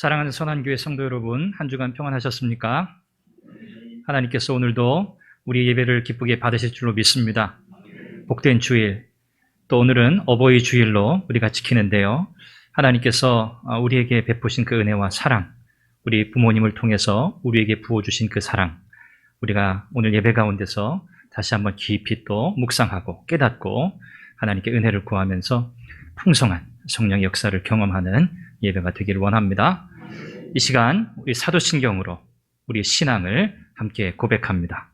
사랑하는 선한교회 성도 여러분, 한 주간 평안하셨습니까? 하나님께서 오늘도 우리 예배를 기쁘게 받으실 줄로 믿습니다. 복된 주일, 또 오늘은 어버이 주일로 우리가 지키는데요. 하나님께서 우리에게 베푸신 그 은혜와 사랑, 우리 부모님을 통해서 우리에게 부어주신 그 사랑, 우리가 오늘 예배 가운데서 다시 한번 깊이 또 묵상하고 깨닫고 하나님께 은혜를 구하면서 풍성한 성령의 역사를 경험하는 예배가 되기를 원합니다. 이 시간 우리 사도신경으로 우리의 신앙을 함께 고백합니다.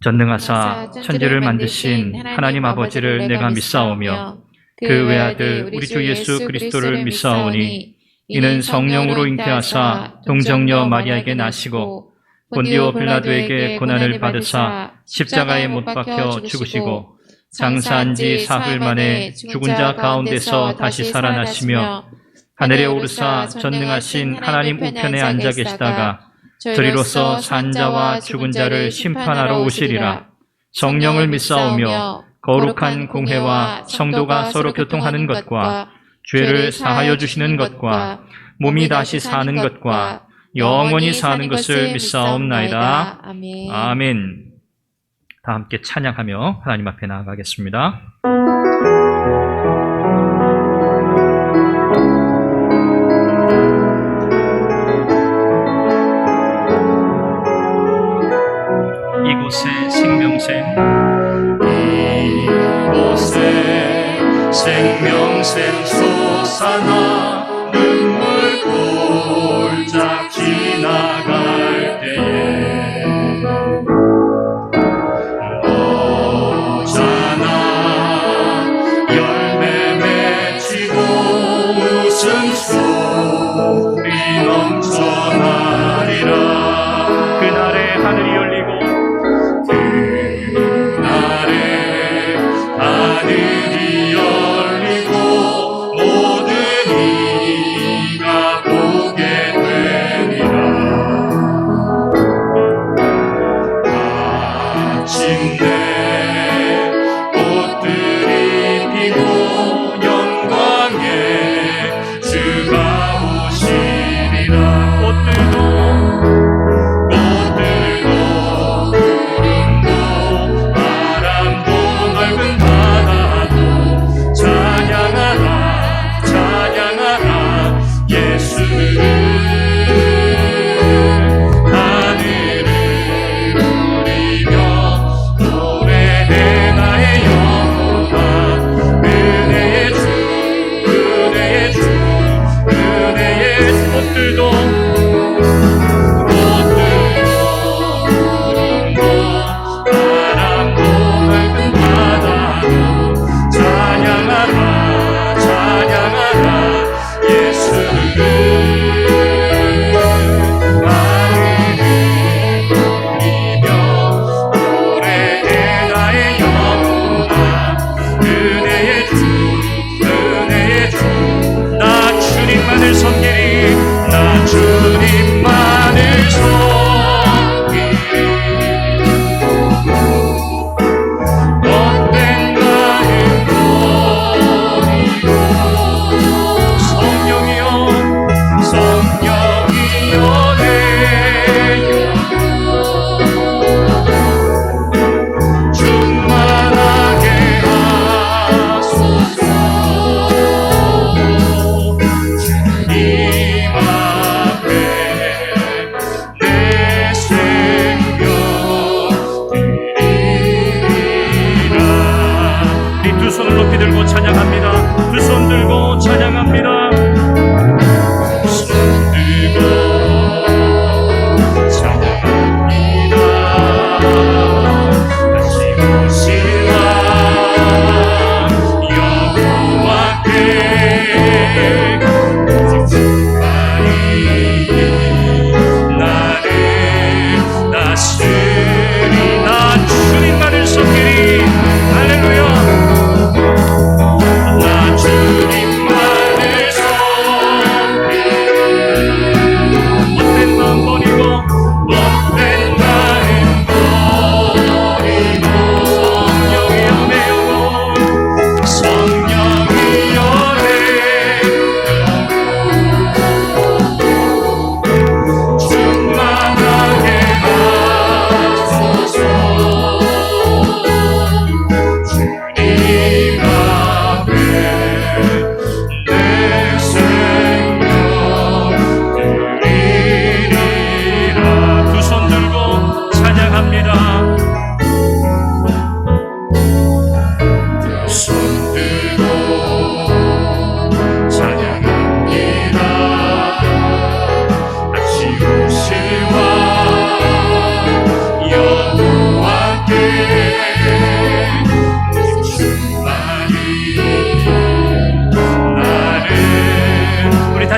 전능하사 천지를 만드신 하나님 아버지를 내가 믿사오며 그 외아들 우리 주 예수 그리스도를 믿사오니 이는 성령으로 잉태하사 동정녀 마리아에게 나시고 본디오 빌라도에게 고난을 받으사 십자가에 못 박혀 죽으시고 장사한 지 사흘 만에 죽은 자 가운데서 다시 살아나시며 하늘에 오르사 전능하신 하나님 우편에 앉아 계시다가 저리로서 산 자와 죽은 자를 심판하러 오시리라. 성령을 믿사오며 거룩한 공회와 성도가 서로 교통하는 것과 죄를 사하여 주시는 것과 몸이 다시 사는 것과 영원히 사는 것을 믿사옵나이다. 아멘. 다 함께 찬양하며 하나님 앞에 나아가겠습니다. 이곳에 생명샘, 이곳에 생명샘 솟아나 눈물 골짝 지나갈 때에 너잖아 열매 맺히고 웃음소리 넘쳐나리라. 그날에 하늘이 열리고 하늘이 열리고 모든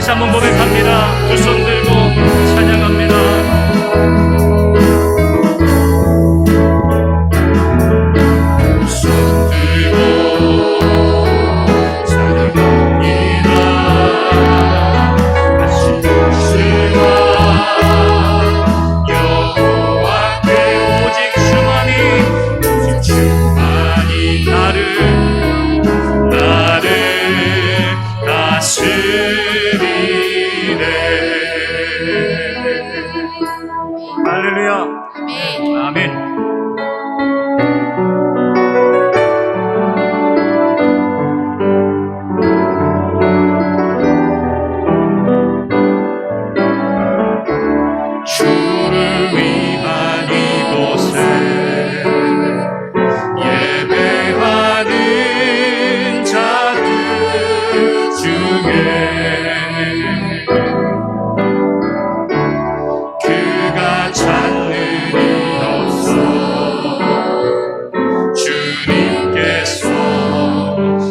다시 한번 고백합니다. 두 손 들고 찬양합니다. 할렐루야. 아멘. 주를 위한 이곳에 예배하는 자들 중에 그가 찾는 일 없어 주님께서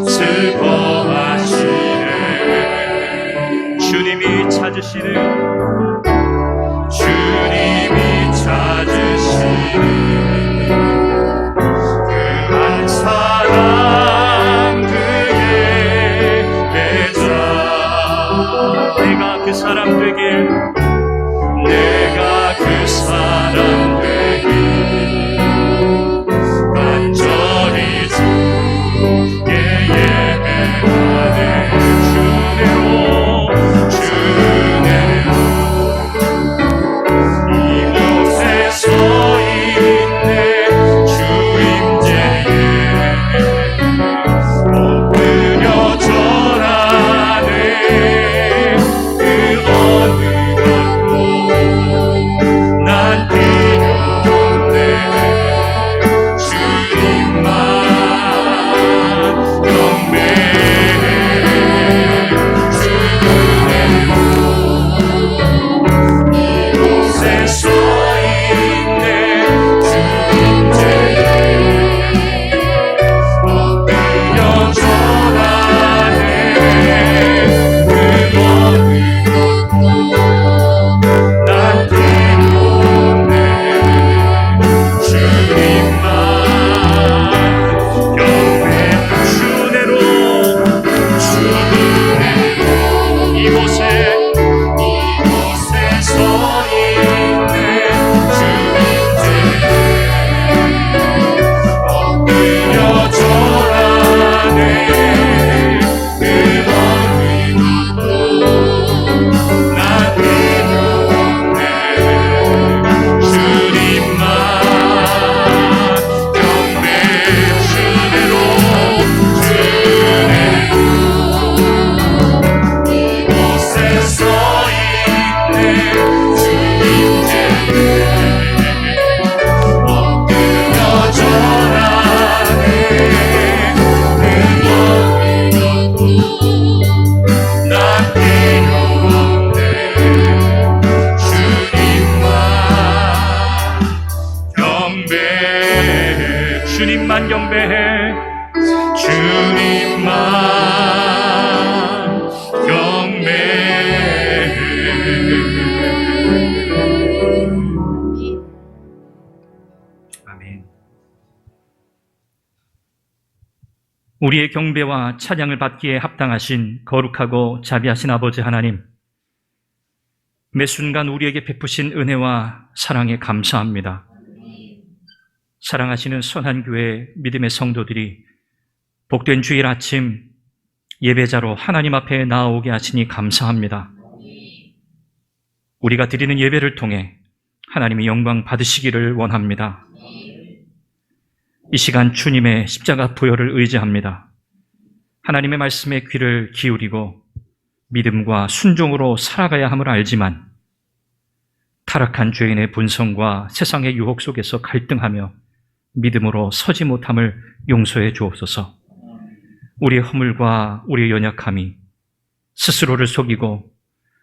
슬퍼하시네. 주님이 찾으시는 그 한 사람 그의 배자. 내가 그 사람 되길, 내가 그 사람 되길 간절히 주께 예배하네. 주내로 이곳에 서 있네. 주임제에 엎드려 절하네. 그 어느 것도 난 필요 없네. 주님만 경배해. 주님으로 이곳에 서 있네. 주님제에 엎드려 절하네. 그 어느 것도 난 필요 없네. 주님만 경배해. 주내로 이곳에 서 있네. 주님제에 엎드려 절하네. 그 어느 것도 난 필요 없네. 주님만 경배해. 주내로 이곳에 서 있네. 주님제에 엎드려 절하네. 그 어느 것도 난 필요 없네. 주님만 경배해. 주님만 경배해. 주님만 경배해. 아멘. 우리의 경배와 찬양을 받기에 합당하신 거룩하고 자비하신 아버지 하나님, 매 순간 우리에게 베푸신 은혜와 사랑에 감사합니다. 사랑하시는 선한 교회 믿음의 성도들이 복된 주일 아침 예배자로 하나님 앞에 나아오게 하시니 감사합니다. 우리가 드리는 예배를 통해 하나님의 영광 받으시기를 원합니다. 이 시간 주님의 십자가 보혈을 의지합니다. 하나님의 말씀에 귀를 기울이고 믿음과 순종으로 살아가야 함을 알지만 타락한 죄인의 본성과 세상의 유혹 속에서 갈등하며 믿음으로 서지 못함을 용서해 주옵소서. 우리의 허물과 우리의 연약함이 스스로를 속이고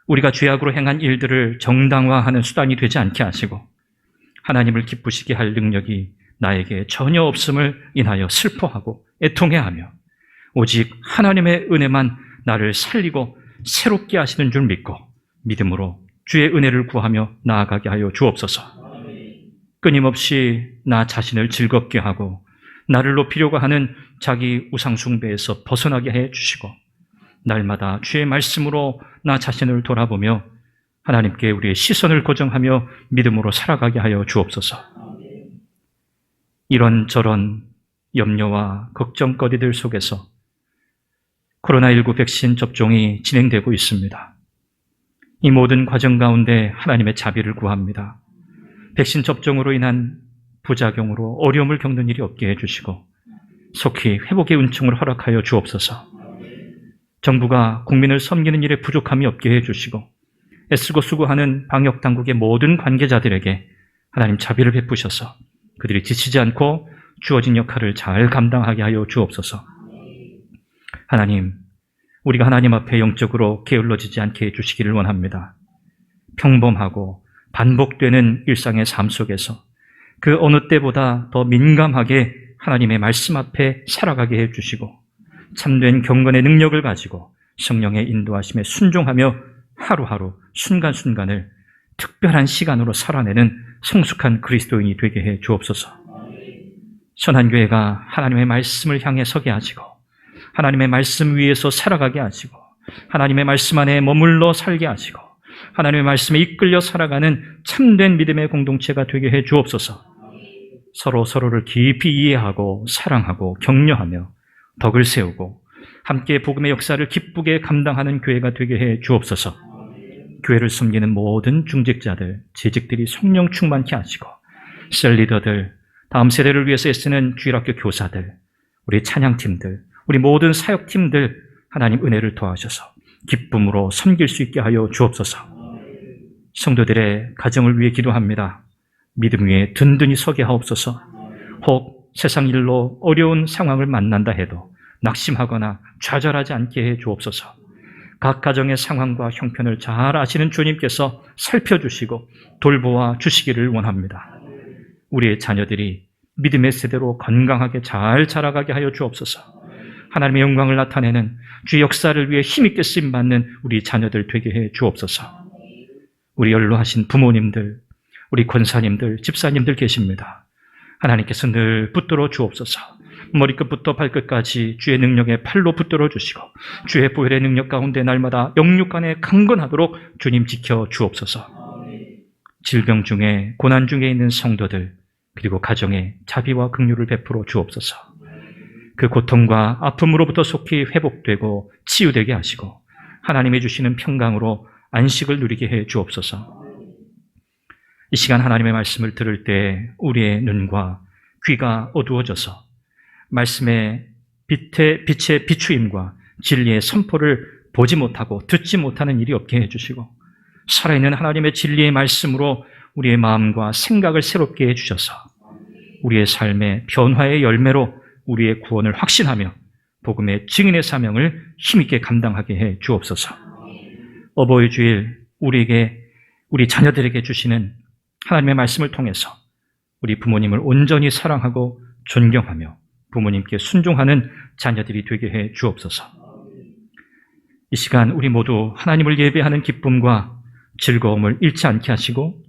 우리가 죄악으로 행한 일들을 정당화하는 수단이 되지 않게 하시고 하나님을 기쁘시게 할 능력이 나에게 전혀 없음을 인하여 슬퍼하고 애통해하며 오직 하나님의 은혜만 나를 살리고 새롭게 하시는 줄 믿고 믿음으로 주의 은혜를 구하며 나아가게 하여 주옵소서. 끊임없이 나 자신을 즐겁게 하고 나를 높이려고 하는 자기 우상숭배에서 벗어나게 해 주시고 날마다 주의 말씀으로 나 자신을 돌아보며 하나님께 우리의 시선을 고정하며 믿음으로 살아가게 하여 주옵소서. 이런저런 염려와 걱정거리들 속에서 코로나19 백신 접종이 진행되고 있습니다. 이 모든 과정 가운데 하나님의 자비를 구합니다. 백신 접종으로 인한 부작용으로 어려움을 겪는 일이 없게 해주시고 속히 회복의 은총을 허락하여 주옵소서. 정부가 국민을 섬기는 일에 부족함이 없게 해주시고 애쓰고 수고하는 방역당국의 모든 관계자들에게 하나님 자비를 베푸셔서 그들이 지치지 않고 주어진 역할을 잘 감당하게 하여 주옵소서. 하나님, 우리가 하나님 앞에 영적으로 게을러지지 않게 해주시기를 원합니다. 평범하고 반복되는 일상의 삶 속에서 그 어느 때보다 더 민감하게 하나님의 말씀 앞에 살아가게 해주시고 참된 경건의 능력을 가지고 성령의 인도하심에 순종하며 하루하루 순간순간을 특별한 시간으로 살아내는 성숙한 그리스도인이 되게 해 주옵소서. 선한 교회가 하나님의 말씀을 향해 서게 하시고 하나님의 말씀 위에서 살아가게 하시고 하나님의 말씀 안에 머물러 살게 하시고 하나님의 말씀에 이끌려 살아가는 참된 믿음의 공동체가 되게 해 주옵소서. 서로 서로를 깊이 이해하고 사랑하고 격려하며 덕을 세우고 함께 복음의 역사를 기쁘게 감당하는 교회가 되게 해 주옵소서. 교회를 섬기는 모든 중직자들, 재직들이 성령 충만케 하시고 셀리더들, 다음 세대를 위해서 애쓰는 주일학교 교사들, 우리 찬양팀들, 우리 모든 사역팀들 하나님 은혜를 더하셔서 기쁨으로 섬길 수 있게 하여 주옵소서. 성도들의 가정을 위해 기도합니다. 믿음 위에 든든히 서게 하옵소서. 혹 세상 일로 어려운 상황을 만난다 해도 낙심하거나 좌절하지 않게 해 주옵소서. 각 가정의 상황과 형편을 잘 아시는 주님께서 살펴주시고 돌보아 주시기를 원합니다. 우리의 자녀들이 믿음의 세대로 건강하게 잘 자라가게 하여 주옵소서. 하나님의 영광을 나타내는 주의 역사를 위해 힘있게 쓰임받는 우리 자녀들 되게 해 주옵소서. 우리 연로하신 부모님들, 우리 권사님들, 집사님들 계십니다. 하나님께서 늘 붙들어 주옵소서. 머리끝부터 발끝까지 주의 능력에 팔로 붙들어 주시고 주의 보혈의 능력 가운데 날마다 영육간에 강건하도록 주님 지켜 주옵소서. 질병 중에 고난 중에 있는 성도들 그리고 가정에 자비와 긍휼을 베풀어 주옵소서. 그 고통과 아픔으로부터 속히 회복되고 치유되게 하시고 하나님이 주시는 평강으로 안식을 누리게 해 주옵소서. 이 시간 하나님의 말씀을 들을 때 우리의 눈과 귀가 어두워져서 말씀의 빛의 비추임과 진리의 선포를 보지 못하고 듣지 못하는 일이 없게 해주시고 살아있는 하나님의 진리의 말씀으로 우리의 마음과 생각을 새롭게 해주셔서 우리의 삶의 변화의 열매로 우리의 구원을 확신하며 복음의 증인의 사명을 힘있게 감당하게 해 주옵소서. 어버이 주일 우리 자녀들에게 주시는 하나님의 말씀을 통해서 우리 부모님을 온전히 사랑하고 존경하며 부모님께 순종하는 자녀들이 되게 해 주옵소서. 이 시간 우리 모두 하나님을 예배하는 기쁨과 즐거움을 잃지 않게 하시고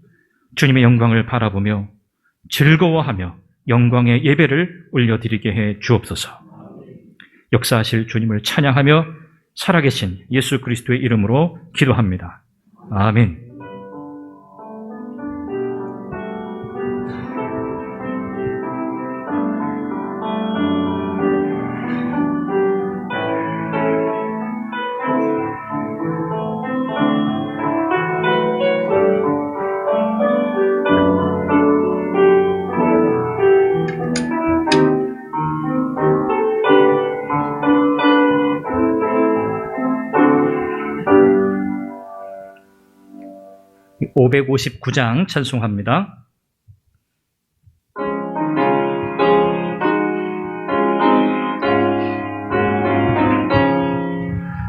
주님의 영광을 바라보며 즐거워하며 영광의 예배를 올려드리게 해 주옵소서. 역사하실 주님을 찬양하며 살아계신 예수 그리스도의 이름으로 기도합니다. 아멘. (559장) 찬송합니다.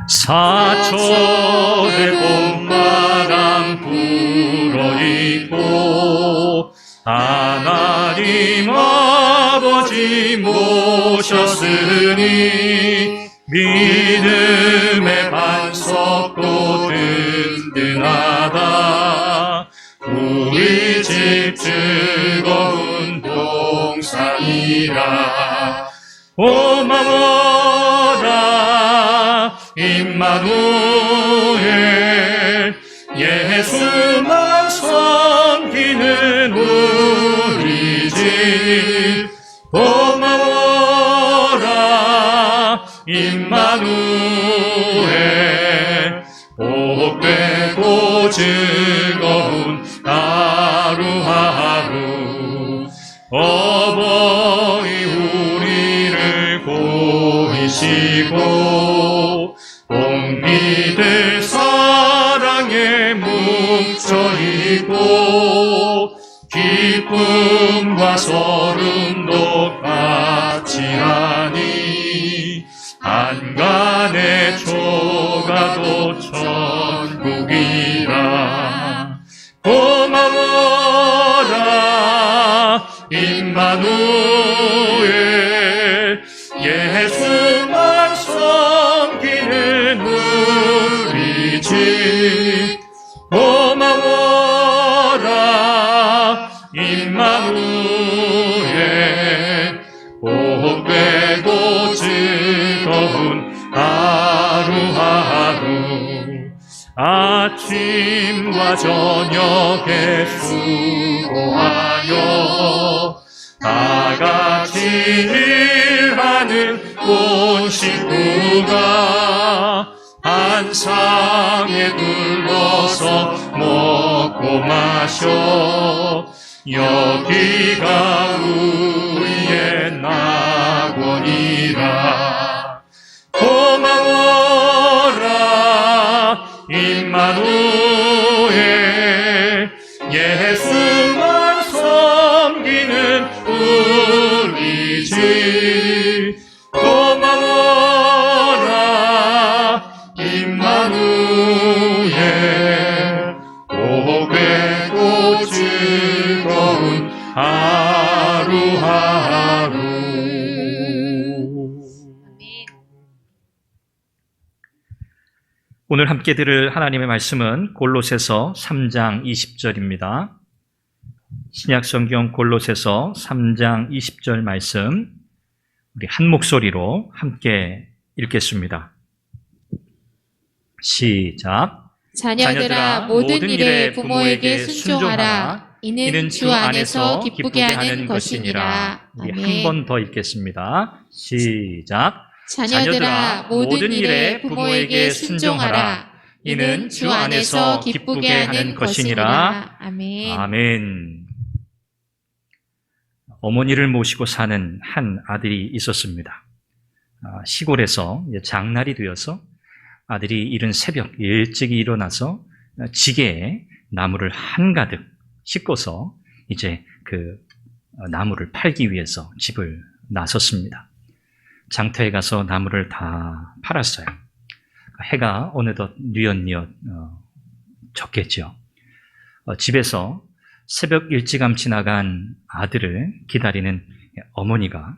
사철의 봄바람 불어있고 하나님 아버지 모셨으니 믿음의 반석 든든하다. 우리 집 즐거운 동산이라. 고마워라 임마누엘, 예수만 섬기는 우리 집. 고마워라 임마누엘, 복되고 즐거운 하루하루. 어버이 우리를 고이시고 봄비들 사랑에 뭉쳐있고 기쁨과 소름도 같이 하니 안간의 초가도 천국이라. 고마워라 임마누엘, 예수만 섬기는 우리 집. 고마워라 임마누엘, 복되고 즐거운 하루하루. 아침과 저녁에 수고하여 다같이 일하는 온 식구가 한 상에 둘러서 먹고 마셔. 여기가 우리의 낙원이라. 고마워라 임마누엘, 예수만 섬기는 우리 집. 고마워라 임마누엘, 복되고 즐거운 하루하루. 오늘 함께 들을 하나님의 말씀은 골로새서 3장 20절입니다. 신약성경 골로새서 3장 20절 말씀, 우리 한 목소리로 함께 읽겠습니다. 시작. 자녀들아, 모든 일에 부모에게 순종하라. 이는 주 안에서 기쁘게 하는 것이니라. 우리 아멘. 한 번 더 읽겠습니다. 시작. 자녀들아, 모든 일에 부모에게 순종하라. 이는 주 안에서 기쁘게 하는 것이니라. 아멘. 아멘. 어머니를 모시고 사는 한 아들이 있었습니다. 시골에서 이제 장날이 되어서 아들이 이른 새벽 일찍 일어나서 지게에 나무를 한가득 싣고서 이제 그 나무를 팔기 위해서 집을 나섰습니다. 장터에 가서 나무를 다 팔았어요. 해가 어느덧 뉘엿뉘엿 졌겠죠. 집에서 새벽 일찌감치 나간 아들을 기다리는 어머니가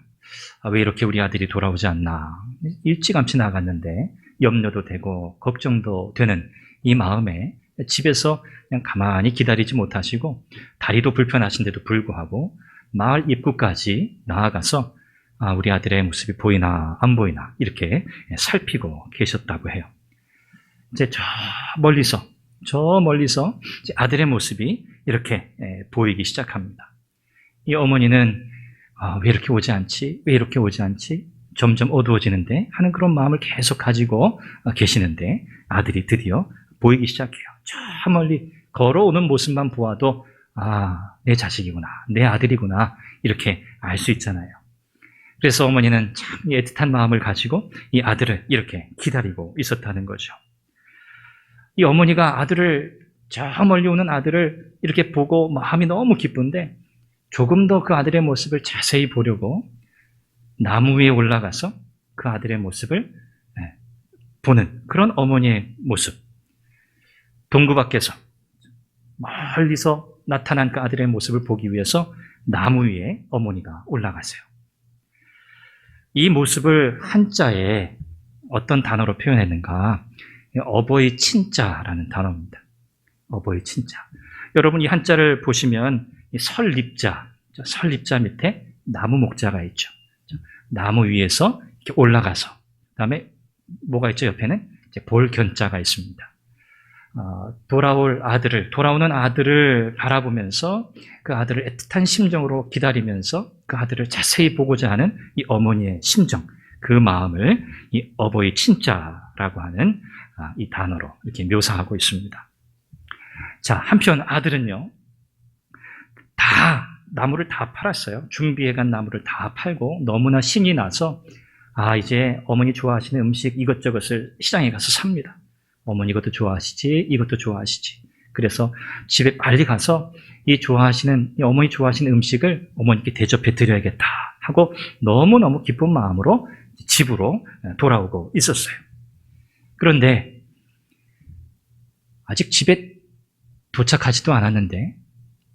왜 이렇게 우리 아들이 돌아오지 않나, 일찌감치 나갔는데 염려도 되고 걱정도 되는 이 마음에 집에서 그냥 가만히 기다리지 못하시고 다리도 불편하신데도 불구하고 마을 입구까지 나아가서 우리 아들의 모습이 보이나 안 보이나 이렇게 살피고 계셨다고 해요. 이제 저 멀리서 이제 아들의 모습이 이렇게 보이기 시작합니다. 이 어머니는 왜 이렇게 오지 않지? 왜 이렇게 오지 않지? 점점 어두워지는데 하는 그런 마음을 계속 가지고 계시는데 아들이 드디어 보이기 시작해요. 저 멀리 걸어오는 모습만 보아도 내 자식이구나, 내 아들이구나 이렇게 알 수 있잖아요. 그래서 어머니는 참 애틋한 마음을 가지고 이 아들을 이렇게 기다리고 있었다는 거죠. 이 어머니가 저 멀리 오는 아들을 이렇게 보고 마음이 너무 기쁜데 조금 더 그 아들의 모습을 자세히 보려고 나무 위에 올라가서 그 아들의 모습을 보는 그런 어머니의 모습. 동구 밖에서 멀리서 나타난 그 아들의 모습을 보기 위해서 나무 위에 어머니가 올라가세요. 이 모습을 한자에 어떤 단어로 표현했는가? 어버이 친자라는 단어입니다. 어버이 친자. 여러분 이 한자를 보시면 이 설립자 밑에 나무 목자가 있죠. 나무 위에서 이렇게 올라가서 그다음에 뭐가 있죠? 옆에는 이제 볼견자가 있습니다. 돌아오는 아들을 바라보면서 그 아들을 애틋한 심정으로 기다리면서 그 아들을 자세히 보고자 하는 이 어머니의 심정, 그 마음을 이 어버이 친자라고 하는 이 단어로 이렇게 묘사하고 있습니다. 자, 한편 아들은요, 나무를 다 팔았어요. 준비해간 나무를 다 팔고 너무나 신이 나서 이제 어머니 좋아하시는 음식 이것저것을 시장에 가서 삽니다. 어머니 이것도 좋아하시지, 이것도 좋아하시지. 그래서 집에 빨리 가서 이 어머니 좋아하시는 음식을 어머니께 대접해 드려야겠다 하고 너무너무 기쁜 마음으로 집으로 돌아오고 있었어요. 그런데 아직 집에 도착하지도 않았는데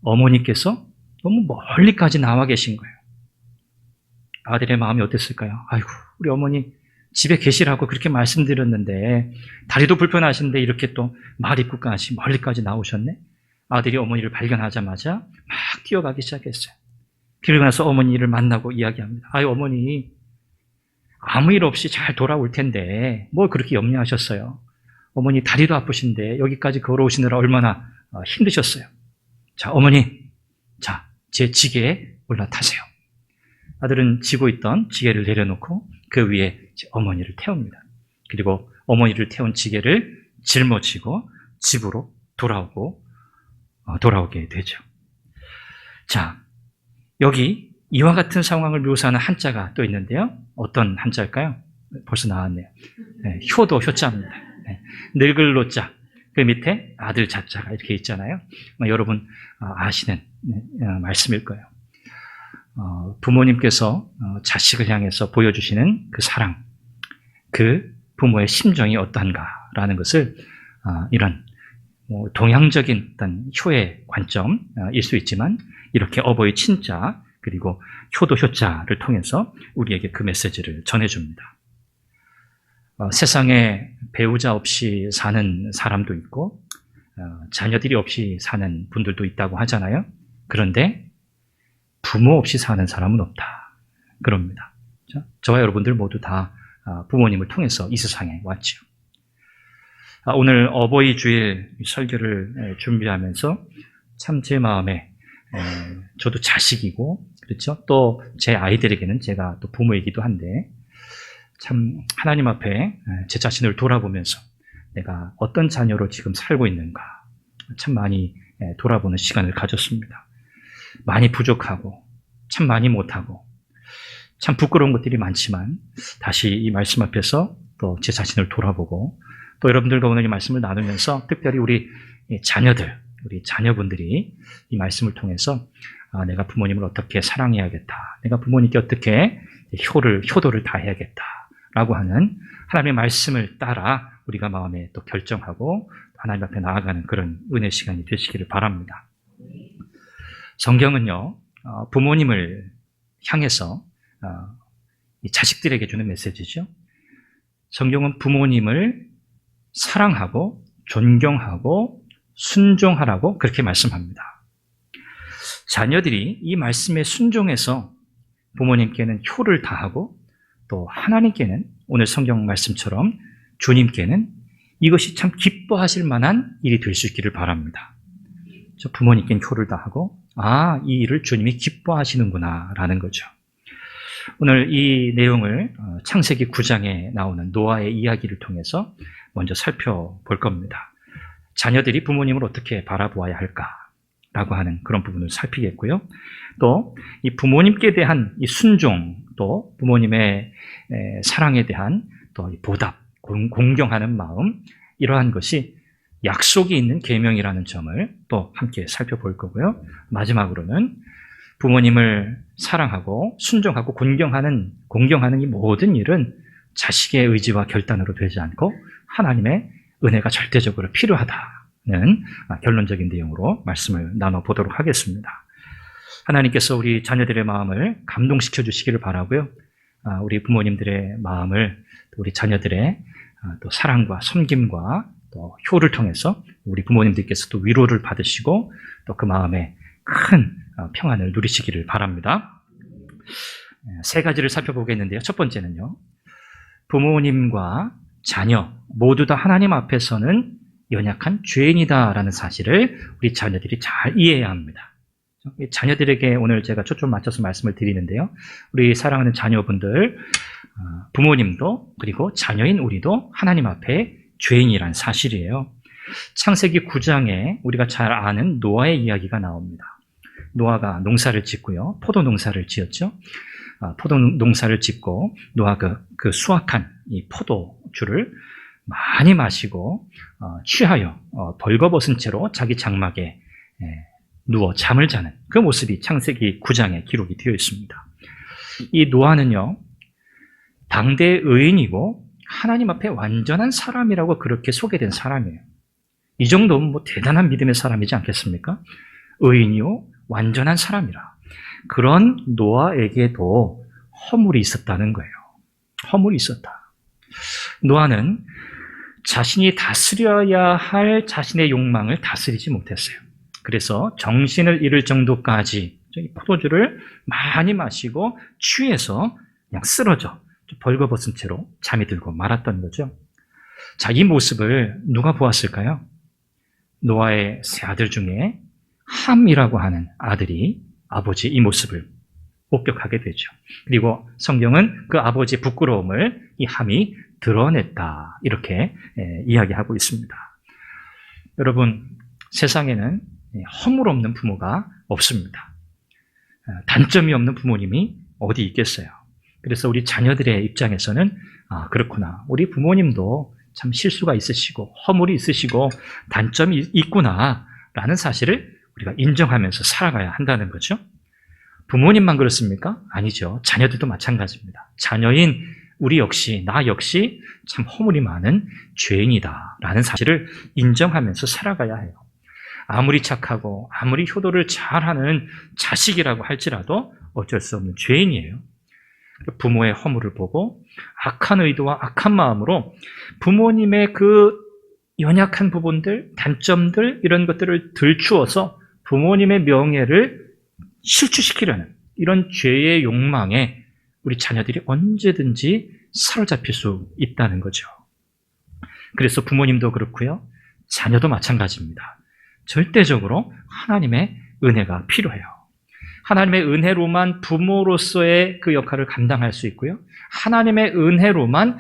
어머니께서 너무 멀리까지 나와 계신 거예요. 아들의 마음이 어땠을까요? 아이고, 우리 어머니 집에 계시라고 그렇게 말씀드렸는데 다리도 불편하신데 이렇게 또 말 입구까지 멀리까지 나오셨네. 아들이 어머니를 발견하자마자 막 뛰어가기 시작했어요. 그러고 나서 어머니를 만나고 이야기합니다. 어머니 아무 일 없이 잘 돌아올 텐데 뭘 그렇게 염려하셨어요? 어머니 다리도 아프신데 여기까지 걸어오시느라 얼마나 힘드셨어요. 자, 어머니, 제 지게에 올라타세요. 아들은 지고 있던 지게를 내려놓고 그 위에 어머니를 태웁니다. 그리고 어머니를 태운 지게를 짊어지고 집으로 돌아오게 되죠. 자, 여기 이와 같은 상황을 묘사하는 한자가 또 있는데요. 어떤 한자일까요? 벌써 나왔네요. 효자입니다. 늙을 노자, 그 밑에 아들 자자가 이렇게 있잖아요. 여러분 아시는 말씀일 거예요. 부모님께서 자식을 향해서 보여주시는 그 사랑, 그 부모의 심정이 어떠한가라는 것을 이런 동양적인 어떤 효의 관점일 수 있지만 이렇게 어버이 친자 그리고 효자를 통해서 우리에게 그 메시지를 전해줍니다. 세상에 배우자 없이 사는 사람도 있고 자녀들이 없이 사는 분들도 있다고 하잖아요. 그런데 부모 없이 사는 사람은 없다. 그럽니다. 저와 여러분들 모두 다 부모님을 통해서 이 세상에 왔죠. 오늘 어버이 주일 설교를 준비하면서 참 제 마음에 저도 자식이고 그렇죠. 또 제 아이들에게는 제가 또 부모이기도 한데 참 하나님 앞에 제 자신을 돌아보면서 내가 어떤 자녀로 지금 살고 있는가 참 많이 돌아보는 시간을 가졌습니다. 많이 부족하고 참 많이 못하고 참 부끄러운 것들이 많지만 다시 이 말씀 앞에서 또 제 자신을 돌아보고 또 여러분들과 오늘 이 말씀을 나누면서 특별히 우리 자녀분들이 이 말씀을 통해서 내가 부모님을 어떻게 사랑해야겠다. 내가 부모님께 어떻게 효도를 다해야겠다라고 하는 하나님의 말씀을 따라 우리가 마음에 또 결정하고 하나님 앞에 나아가는 그런 은혜 시간이 되시기를 바랍니다. 성경은요, 부모님을 향해서 이 자식들에게 주는 메시지죠. 성경은 부모님을 사랑하고 존경하고 순종하라고 그렇게 말씀합니다. 자녀들이 이 말씀에 순종해서 부모님께는 효를 다하고 또 하나님께는 오늘 성경 말씀처럼 주님께는 이것이 참 기뻐하실 만한 일이 될 수 있기를 바랍니다. 부모님께는 효를 다하고 이 일을 주님이 기뻐하시는구나 라는 거죠. 오늘 이 내용을 창세기 9장에 나오는 노아의 이야기를 통해서 먼저 살펴볼 겁니다. 자녀들이 부모님을 어떻게 바라보아야 할까라고 하는 그런 부분을 살피겠고요. 또 이 부모님께 대한 이 순종, 또 부모님의 사랑에 대한 또 이 보답, 공경하는 마음, 이러한 것이 약속이 있는 계명이라는 점을 또 함께 살펴볼 거고요. 마지막으로는 부모님을 사랑하고 순종하고 공경하는 이 모든 일은 자식의 의지와 결단으로 되지 않고 하나님의 은혜가 절대적으로 필요하다는 결론적인 내용으로 말씀을 나눠보도록 하겠습니다. 하나님께서 우리 자녀들의 마음을 감동시켜 주시기를 바라고요. 우리 부모님들의 마음을 우리 자녀들의 또 사랑과 섬김과 또 효를 통해서 우리 부모님들께서도 위로를 받으시고 또 그 마음에 큰 평안을 누리시기를 바랍니다. 세 가지를 살펴보겠는데요. 첫 번째는요. 부모님과 자녀 모두 다 하나님 앞에서는 연약한 죄인이다라는 사실을 우리 자녀들이 잘 이해해야 합니다. 자녀들에게 오늘 제가 초점 맞춰서 말씀을 드리는데요. 우리 사랑하는 자녀분들, 부모님도 그리고 자녀인 우리도 하나님 앞에 죄인이란 사실이에요. 창세기 9장에 우리가 잘 아는 노아의 이야기가 나옵니다. 노아가 농사를 짓고요. 포도 농사를 지었죠. 포도 농사를 짓고 노아가 그 수확한 이 포도주를 많이 마시고 취하여 벌거벗은 채로 자기 장막에 누워 잠을 자는 그 모습이 창세기 9장에 기록이 되어 있습니다. 이 노아는요, 당대의 의인이고 하나님 앞에 완전한 사람이라고 그렇게 소개된 사람이에요. 이 정도면 뭐 대단한 믿음의 사람이지 않겠습니까? 의인이요, 완전한 사람이라. 그런 노아에게도 허물이 있었다는 거예요. 허물이 있었다. 노아는 자신이 다스려야 할 자신의 욕망을 다스리지 못했어요. 그래서 정신을 잃을 정도까지 포도주를 많이 마시고 취해서 그냥 쓰러져 벌거벗은 채로 잠이 들고 말았던 거죠. 자, 이 모습을 누가 보았을까요? 노아의 세 아들 중에 함이라고 하는 아들이 아버지의 이 모습을 목격하게 되죠. 그리고 성경은 그 아버지의 부끄러움을 이 함이 드러냈다, 이렇게 이야기하고 있습니다. 여러분, 세상에는 허물 없는 부모가 없습니다. 단점이 없는 부모님이 어디 있겠어요. 그래서 우리 자녀들의 입장에서는 그렇구나, 우리 부모님도 참 실수가 있으시고 허물이 있으시고 단점이 있구나 라는 사실을 우리가 인정하면서 살아가야 한다는 거죠. 부모님만 그렇습니까? 아니죠. 자녀들도 마찬가지입니다. 자녀인 우리 역시, 나 역시 참 허물이 많은 죄인이다 라는 사실을 인정하면서 살아가야 해요. 아무리 착하고 아무리 효도를 잘하는 자식이라고 할지라도 어쩔 수 없는 죄인이에요. 부모의 허물을 보고 악한 의도와 악한 마음으로 부모님의 그 연약한 부분들, 단점들, 이런 것들을 들추어서 부모님의 명예를 실추시키려는 이런 죄의 욕망에 우리 자녀들이 언제든지 사로잡힐 수 있다는 거죠. 그래서 부모님도 그렇고요, 자녀도 마찬가지입니다. 절대적으로 하나님의 은혜가 필요해요. 하나님의 은혜로만 부모로서의 그 역할을 감당할 수 있고요, 하나님의 은혜로만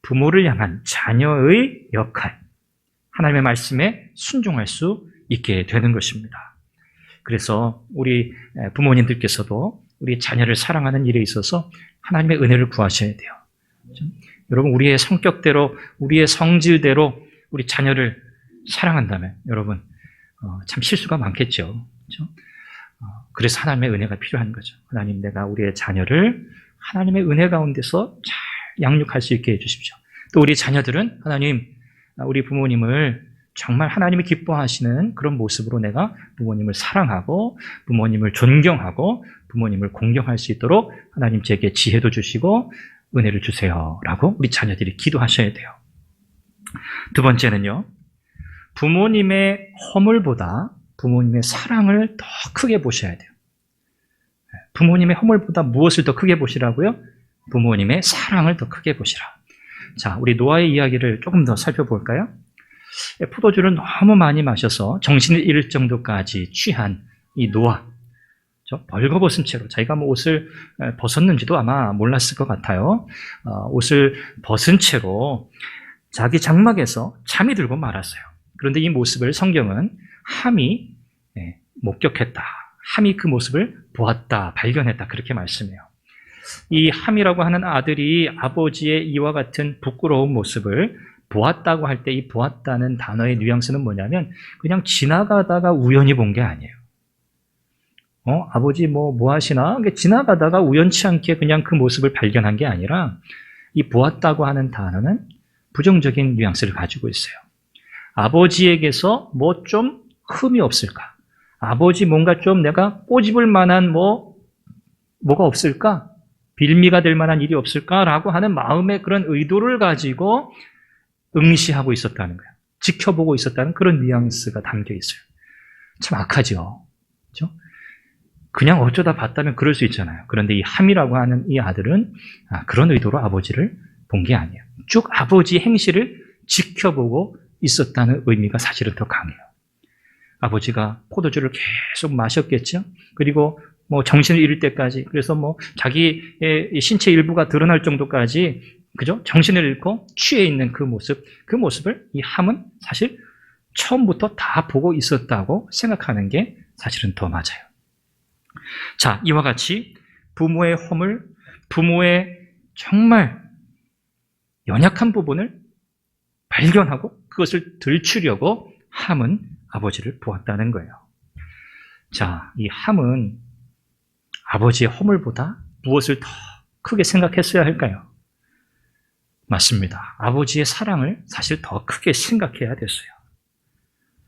부모를 향한 자녀의 역할, 하나님의 말씀에 순종할 수 있게 되는 것입니다. 그래서 우리 부모님들께서도 우리 자녀를 사랑하는 일에 있어서 하나님의 은혜를 구하셔야 돼요. 여러분, 우리의 성격대로, 우리의 성질대로 우리 자녀를 사랑한다면 여러분, 참 실수가 많겠죠. 그렇죠? 그래서 하나님의 은혜가 필요한 거죠. 하나님, 내가 우리의 자녀를 하나님의 은혜 가운데서 잘 양육할 수 있게 해주십시오. 또 우리 자녀들은 하나님, 우리 부모님을 정말 하나님이 기뻐하시는 그런 모습으로 내가 부모님을 사랑하고 부모님을 존경하고 부모님을 공경할 수 있도록 하나님 제게 지혜도 주시고 은혜를 주세요 라고 우리 자녀들이 기도하셔야 돼요. 두 번째는요, 부모님의 허물보다 부모님의 사랑을 더 크게 보셔야 돼요. 부모님의 허물보다 무엇을 더 크게 보시라고요? 부모님의 사랑을 더 크게 보시라. 자, 우리 노아의 이야기를 조금 더 살펴볼까요? 포도주를 너무 많이 마셔서 정신을 잃을 정도까지 취한 이 노아, 벌거벗은 채로, 자기가 뭐 옷을 벗었는지도 아마 몰랐을 것 같아요. 옷을 벗은 채로 자기 장막에서 잠이 들고 말았어요. 그런데 이 모습을 성경은 함이 목격했다, 함이 그 모습을 보았다, 발견했다, 그렇게 말씀해요. 이 함이라고 하는 아들이 아버지의 이와 같은 부끄러운 모습을 보았다고 할 때 이 보았다는 단어의 뉘앙스는 뭐냐면 그냥 지나가다가 우연히 본 게 아니에요. 아버지 뭐 하시나? 지나가다가 우연치 않게 그냥 그 모습을 발견한 게 아니라 이 보았다고 하는 단어는 부정적인 뉘앙스를 가지고 있어요. 아버지에게서 뭐 좀 흠이 없을까? 아버지 뭔가 좀 내가 꼬집을 만한 뭐가 없을까? 빌미가 될 만한 일이 없을까라고 하는 마음의 그런 의도를 가지고 응시하고 있었다는 거예요. 지켜보고 있었다는 그런 뉘앙스가 담겨 있어요. 참 악하죠. 그렇죠? 그냥 어쩌다 봤다면 그럴 수 있잖아요. 그런데 이 함이라고 하는 이 아들은 그런 의도로 아버지를 본 게 아니에요. 쭉 아버지의 행실을 지켜보고 있었다는 의미가 사실은 더 강해요. 아버지가 포도주를 계속 마셨겠죠. 그리고 뭐 정신을 잃을 때까지, 그래서 뭐 자기의 신체 일부가 드러날 정도까지, 그죠? 정신을 잃고 취해 있는 그 모습을 이 함은 사실 처음부터 다 보고 있었다고 생각하는 게 사실은 더 맞아요. 자, 이와 같이 부모의 허물, 부모의 정말 연약한 부분을 발견하고 그것을 들추려고 함은 아버지를 보았다는 거예요. 자, 이 함은 아버지의 허물보다 무엇을 더 크게 생각했어야 할까요? 맞습니다. 아버지의 사랑을 사실 더 크게 생각해야 됐어요.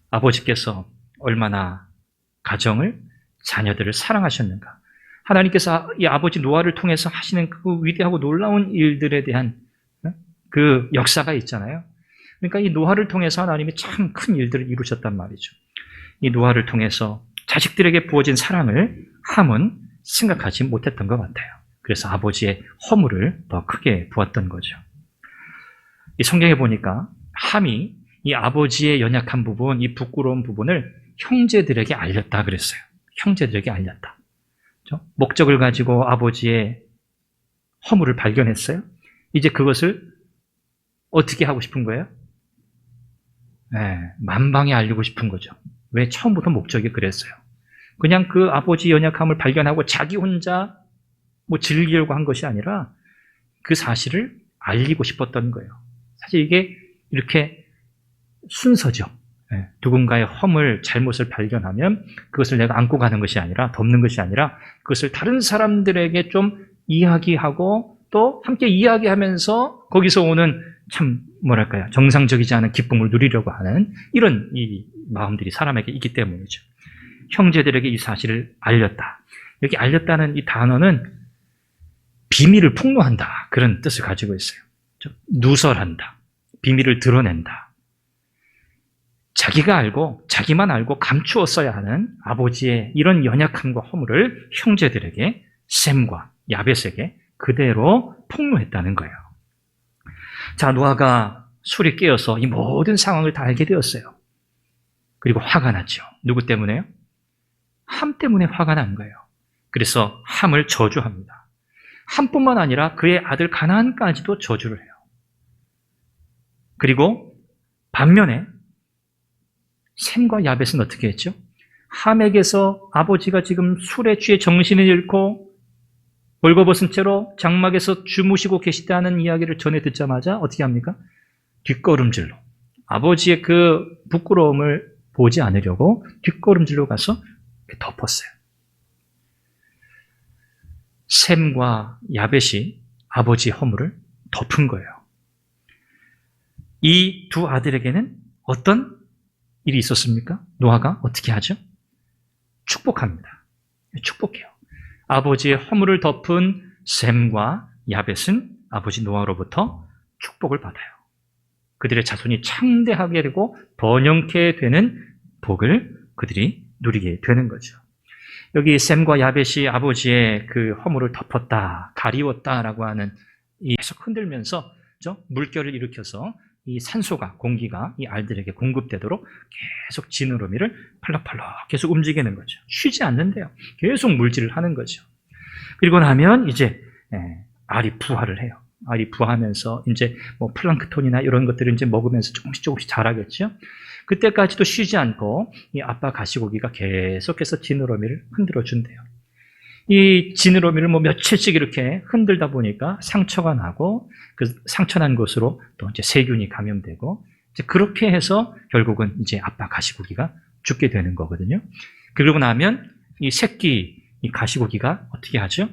아버지께서 얼마나 가정을, 자녀들을 사랑하셨는가. 하나님께서 이 아버지 노아를 통해서 하시는 그 위대하고 놀라운 일들에 대한 그 역사가 있잖아요. 그러니까 이 노아를 통해서 하나님이 참 큰 일들을 이루셨단 말이죠. 이 노아를 통해서 자식들에게 부어진 사랑을 함은 생각하지 못했던 것 같아요. 그래서 아버지의 허물을 더 크게 보았던 거죠. 이 성경에 보니까 함이 이 아버지의 연약한 부분, 이 부끄러운 부분을 형제들에게 알렸다 그랬어요. 형제들에게 알렸다. 그렇죠? 목적을 가지고 아버지의 허물을 발견했어요. 이제 그것을 어떻게 하고 싶은 거예요? 만방에 알리고 싶은 거죠. 왜? 처음부터 목적이 그랬어요. 그냥 그 아버지 연약함을 발견하고 자기 혼자 뭐 즐기려고 한 것이 아니라 그 사실을 알리고 싶었던 거예요. 사실 이게 이렇게 순서죠. 누군가의 허물, 잘못을 발견하면 그것을 내가 안고 가는 것이 아니라, 덮는 것이 아니라 그것을 다른 사람들에게 좀 이야기하고 또 함께 이야기하면서 거기서 오는 참 뭐랄까요, 정상적이지 않은 기쁨을 누리려고 하는 이런 이 마음들이 사람에게 있기 때문이죠. 형제들에게 이 사실을 알렸다. 여기 알렸다는 이 단어는 비밀을 폭로한다, 그런 뜻을 가지고 있어요. 누설한다, 비밀을 드러낸다. 자기가 알고 자기만 알고 감추었어야 하는 아버지의 이런 연약함과 허물을 형제들에게, 셈과 야벳에게 그대로 폭로했다는 거예요. 자, 노아가 술에 깨어서 이 모든 상황을 다 알게 되었어요. 그리고 화가 났죠. 누구 때문에요? 함 때문에 화가 난 거예요. 그래서 함을 저주합니다. 함뿐만 아니라 그의 아들 가나안까지도 저주를 해요. 그리고 반면에 셈과 야벳은 어떻게 했죠? 함에게서 아버지가 지금 술에 취해 정신을 잃고 벌거벗은 채로 장막에서 주무시고 계시다는 이야기를 전해 듣자마자 어떻게 합니까? 뒷걸음질로, 아버지의 그 부끄러움을 보지 않으려고 뒷걸음질로 가서 덮었어요. 셈과 야벳이 아버지의 허물을 덮은 거예요. 이 두 아들에게는 어떤 일이 있었습니까? 노아가 어떻게 하죠? 축복합니다. 축복해요. 아버지의 허물을 덮은 셈과 야벳은 아버지 노아로부터 축복을 받아요. 그들의 자손이 창대하게 되고 번영케 되는 복을 그들이 누리게 되는 거죠. 여기 셈과 야벳이 아버지의 그 허물을 덮었다, 가리웠다라고 하는, 이 계속 흔들면서 물결을 일으켜서 이 산소가, 공기가 이 알들에게 공급되도록 계속 지느러미를 팔락팔락 계속 움직이는 거죠. 쉬지 않는데요. 계속 물질을 하는 거죠. 그리고 나면 이제 알이 부화를 해요. 알이 부화하면서 이제 뭐 플랑크톤이나 이런 것들을 이제 먹으면서 조금씩 자라겠죠. 그때까지도 쉬지 않고 이 아빠 가시고기가 계속해서 지느러미를 흔들어 준대요. 이 지느러미를 뭐 며칠씩 이렇게 흔들다 보니까 상처가 나고, 그 상처난 곳으로 또 이제 세균이 감염되고, 이제 그렇게 해서 결국은 이제 아빠 가시고기가 죽게 되는 거거든요. 그러고 나면 이 새끼 이 가시고기가 어떻게 하죠?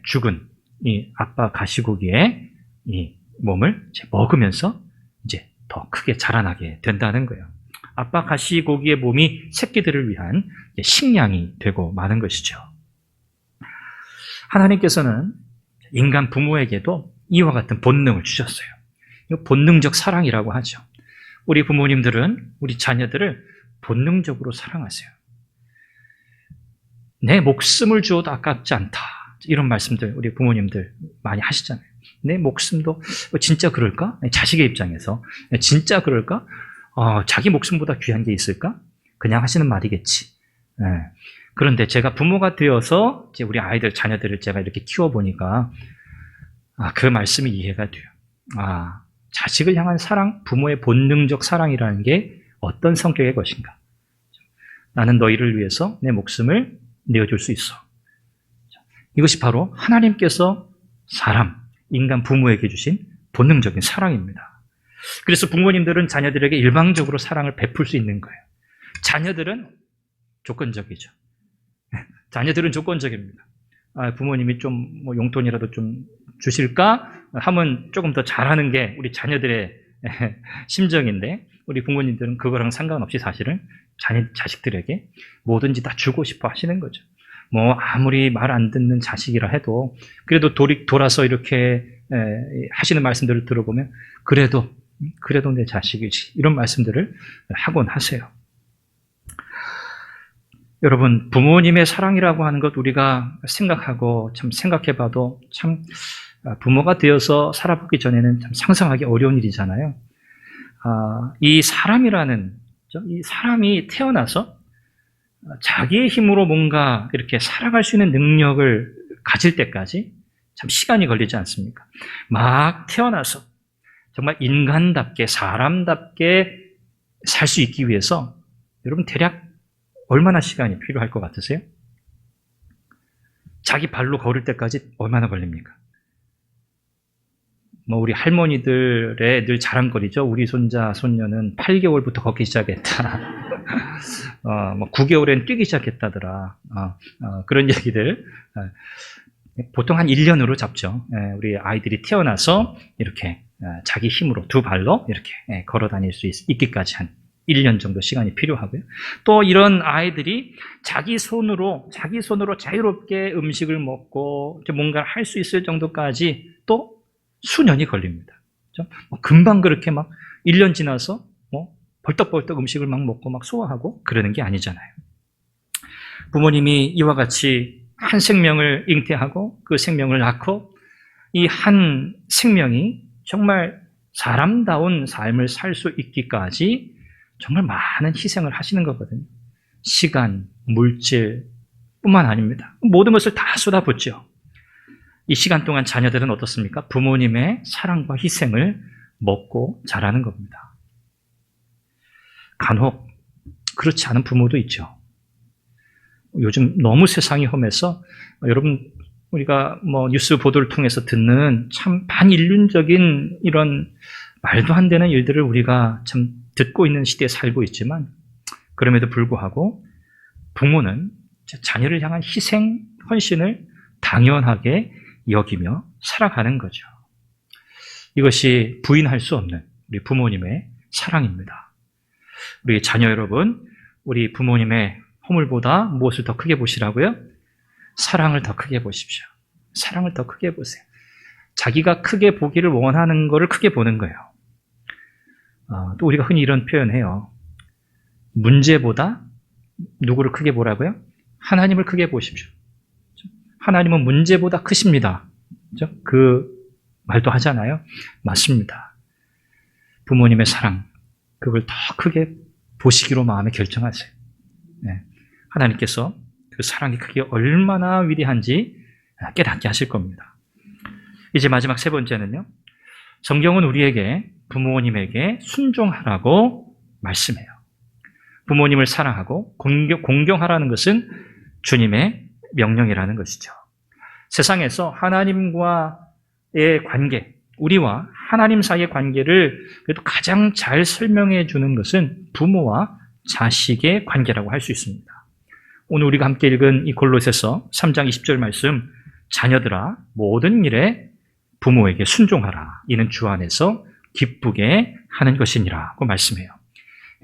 죽은 이 아빠 가시고기의 이 몸을 이제 먹으면서 이제 더 크게 자라나게 된다는 거예요. 아빠 가시고기의 몸이 새끼들을 위한 식량이 되고 마는 것이죠. 하나님께서는 인간 부모에게도 이와 같은 본능을 주셨어요. 이거 본능적 사랑이라고 하죠. 우리 부모님들은 우리 자녀들을 본능적으로 사랑하세요. 내 목숨을 주어도 아깝지 않다. 이런 말씀들 우리 부모님들 많이 하시잖아요. 내 목숨도 진짜 그럴까? 자식의 입장에서 진짜 그럴까? 자기 목숨보다 귀한 게 있을까? 그냥 하시는 말이겠지. 그런데 제가 부모가 되어서 이제 우리 아이들, 자녀들을 제가 이렇게 키워보니까 그 말씀이 이해가 돼요. 자식을 향한 사랑, 부모의 본능적 사랑이라는 게 어떤 성격의 것인가? 나는 너희를 위해서 내 목숨을 내어줄 수 있어. 이것이 바로 하나님께서 사람, 인간 부모에게 주신 본능적인 사랑입니다. 그래서 부모님들은 자녀들에게 일방적으로 사랑을 베풀 수 있는 거예요. 자녀들은 조건적이죠. 자녀들은 조건적입니다. 부모님이 좀 용돈이라도 좀 주실까 하면 조금 더 잘하는 게 우리 자녀들의 심정인데, 우리 부모님들은 그거랑 상관없이 사실은 자식들에게 뭐든지 다 주고 싶어 하시는 거죠. 아무리 말 안 듣는 자식이라 해도 그래도 돌아서 이렇게 하시는 말씀들을 들어보면 그래도 내 자식이지, 이런 말씀들을 하곤 하세요. 여러분, 부모님의 사랑이라고 하는 것 우리가 생각하고 참 생각해봐도 참 부모가 되어서 살아보기 전에는 참 상상하기 어려운 일이잖아요. 이 사람이라는, 이 사람이 태어나서 자기의 힘으로 뭔가 이렇게 살아갈 수 있는 능력을 가질 때까지 참 시간이 걸리지 않습니까? 막 태어나서 정말 인간답게, 사람답게 살 수 있기 위해서 여러분 대략 얼마나 시간이 필요할 것 같으세요? 자기 발로 걸을 때까지 얼마나 걸립니까? 우리 할머니들의 늘 자랑거리죠. 우리 손자, 손녀는 8개월부터 걷기 시작했다. 9개월엔 뛰기 시작했다더라. 그런 얘기들. 보통 한 1년으로 잡죠. 우리 아이들이 태어나서 이렇게 자기 힘으로 두 발로 이렇게 걸어 다닐 수 있기까지 한 1년 정도 시간이 필요하고요. 또 이런 아이들이 자기 손으로 자유롭게 음식을 먹고 뭔가를 할 수 있을 정도까지 또 수년이 걸립니다. 금방 그렇게 막 1년 지나서 벌떡벌떡 음식을 막 먹고 막 소화하고 그러는 게 아니잖아요. 부모님이 이와 같이 한 생명을 잉태하고 그 생명을 낳고 이 한 생명이 정말 사람다운 삶을 살 수 있기까지 정말 많은 희생을 하시는 거거든요. 시간, 물질 뿐만 아닙니다. 모든 것을 다 쏟아붓죠. 이 시간 동안 자녀들은 어떻습니까? 부모님의 사랑과 희생을 먹고 자라는 겁니다. 간혹 그렇지 않은 부모도 있죠. 요즘 너무 세상이 험해서 여러분, 우리가 뉴스 보도를 통해서 듣는 참 반인륜적인 이런 말도 안 되는 일들을 우리가 참 듣고 있는 시대에 살고 있지만, 그럼에도 불구하고 부모는 자녀를 향한 희생, 헌신을 당연하게 여기며 살아가는 거죠. 이것이 부인할 수 없는 우리 부모님의 사랑입니다. 우리 자녀 여러분, 우리 부모님의 허물보다 무엇을 더 크게 보시라고요? 사랑을 더 크게 보십시오. 사랑을 더 크게 보세요. 자기가 크게 보기를 원하는 것을 크게 보는 거예요. 또 우리가 흔히 이런 표현해요. 문제보다 누구를 크게 보라고요? 하나님을 크게 보십시오. 하나님은 문제보다 크십니다. 그 말도 하잖아요. 맞습니다. 부모님의 사랑, 그걸 더 크게 보시기로 마음에 결정하세요. 하나님께서 그 사랑이 크게 얼마나 위대한지 깨닫게 하실 겁니다. 이제 마지막 세 번째는요. 성경은 우리에게 부모님에게 순종하라고 말씀해요. 부모님을 사랑하고 공경하라는 것은 주님의 명령이라는 것이죠. 세상에서 하나님과의 관계, 우리와 하나님 사이의 관계를 그래도 가장 잘 설명해 주는 것은 부모와 자식의 관계라고 할 수 있습니다. 오늘 우리가 함께 읽은 이 골로새서 3장 20절 말씀, 자녀들아 모든 일에 부모에게 순종하라. 이는 주 안에서 기쁘게 하는 것이니라고 말씀해요.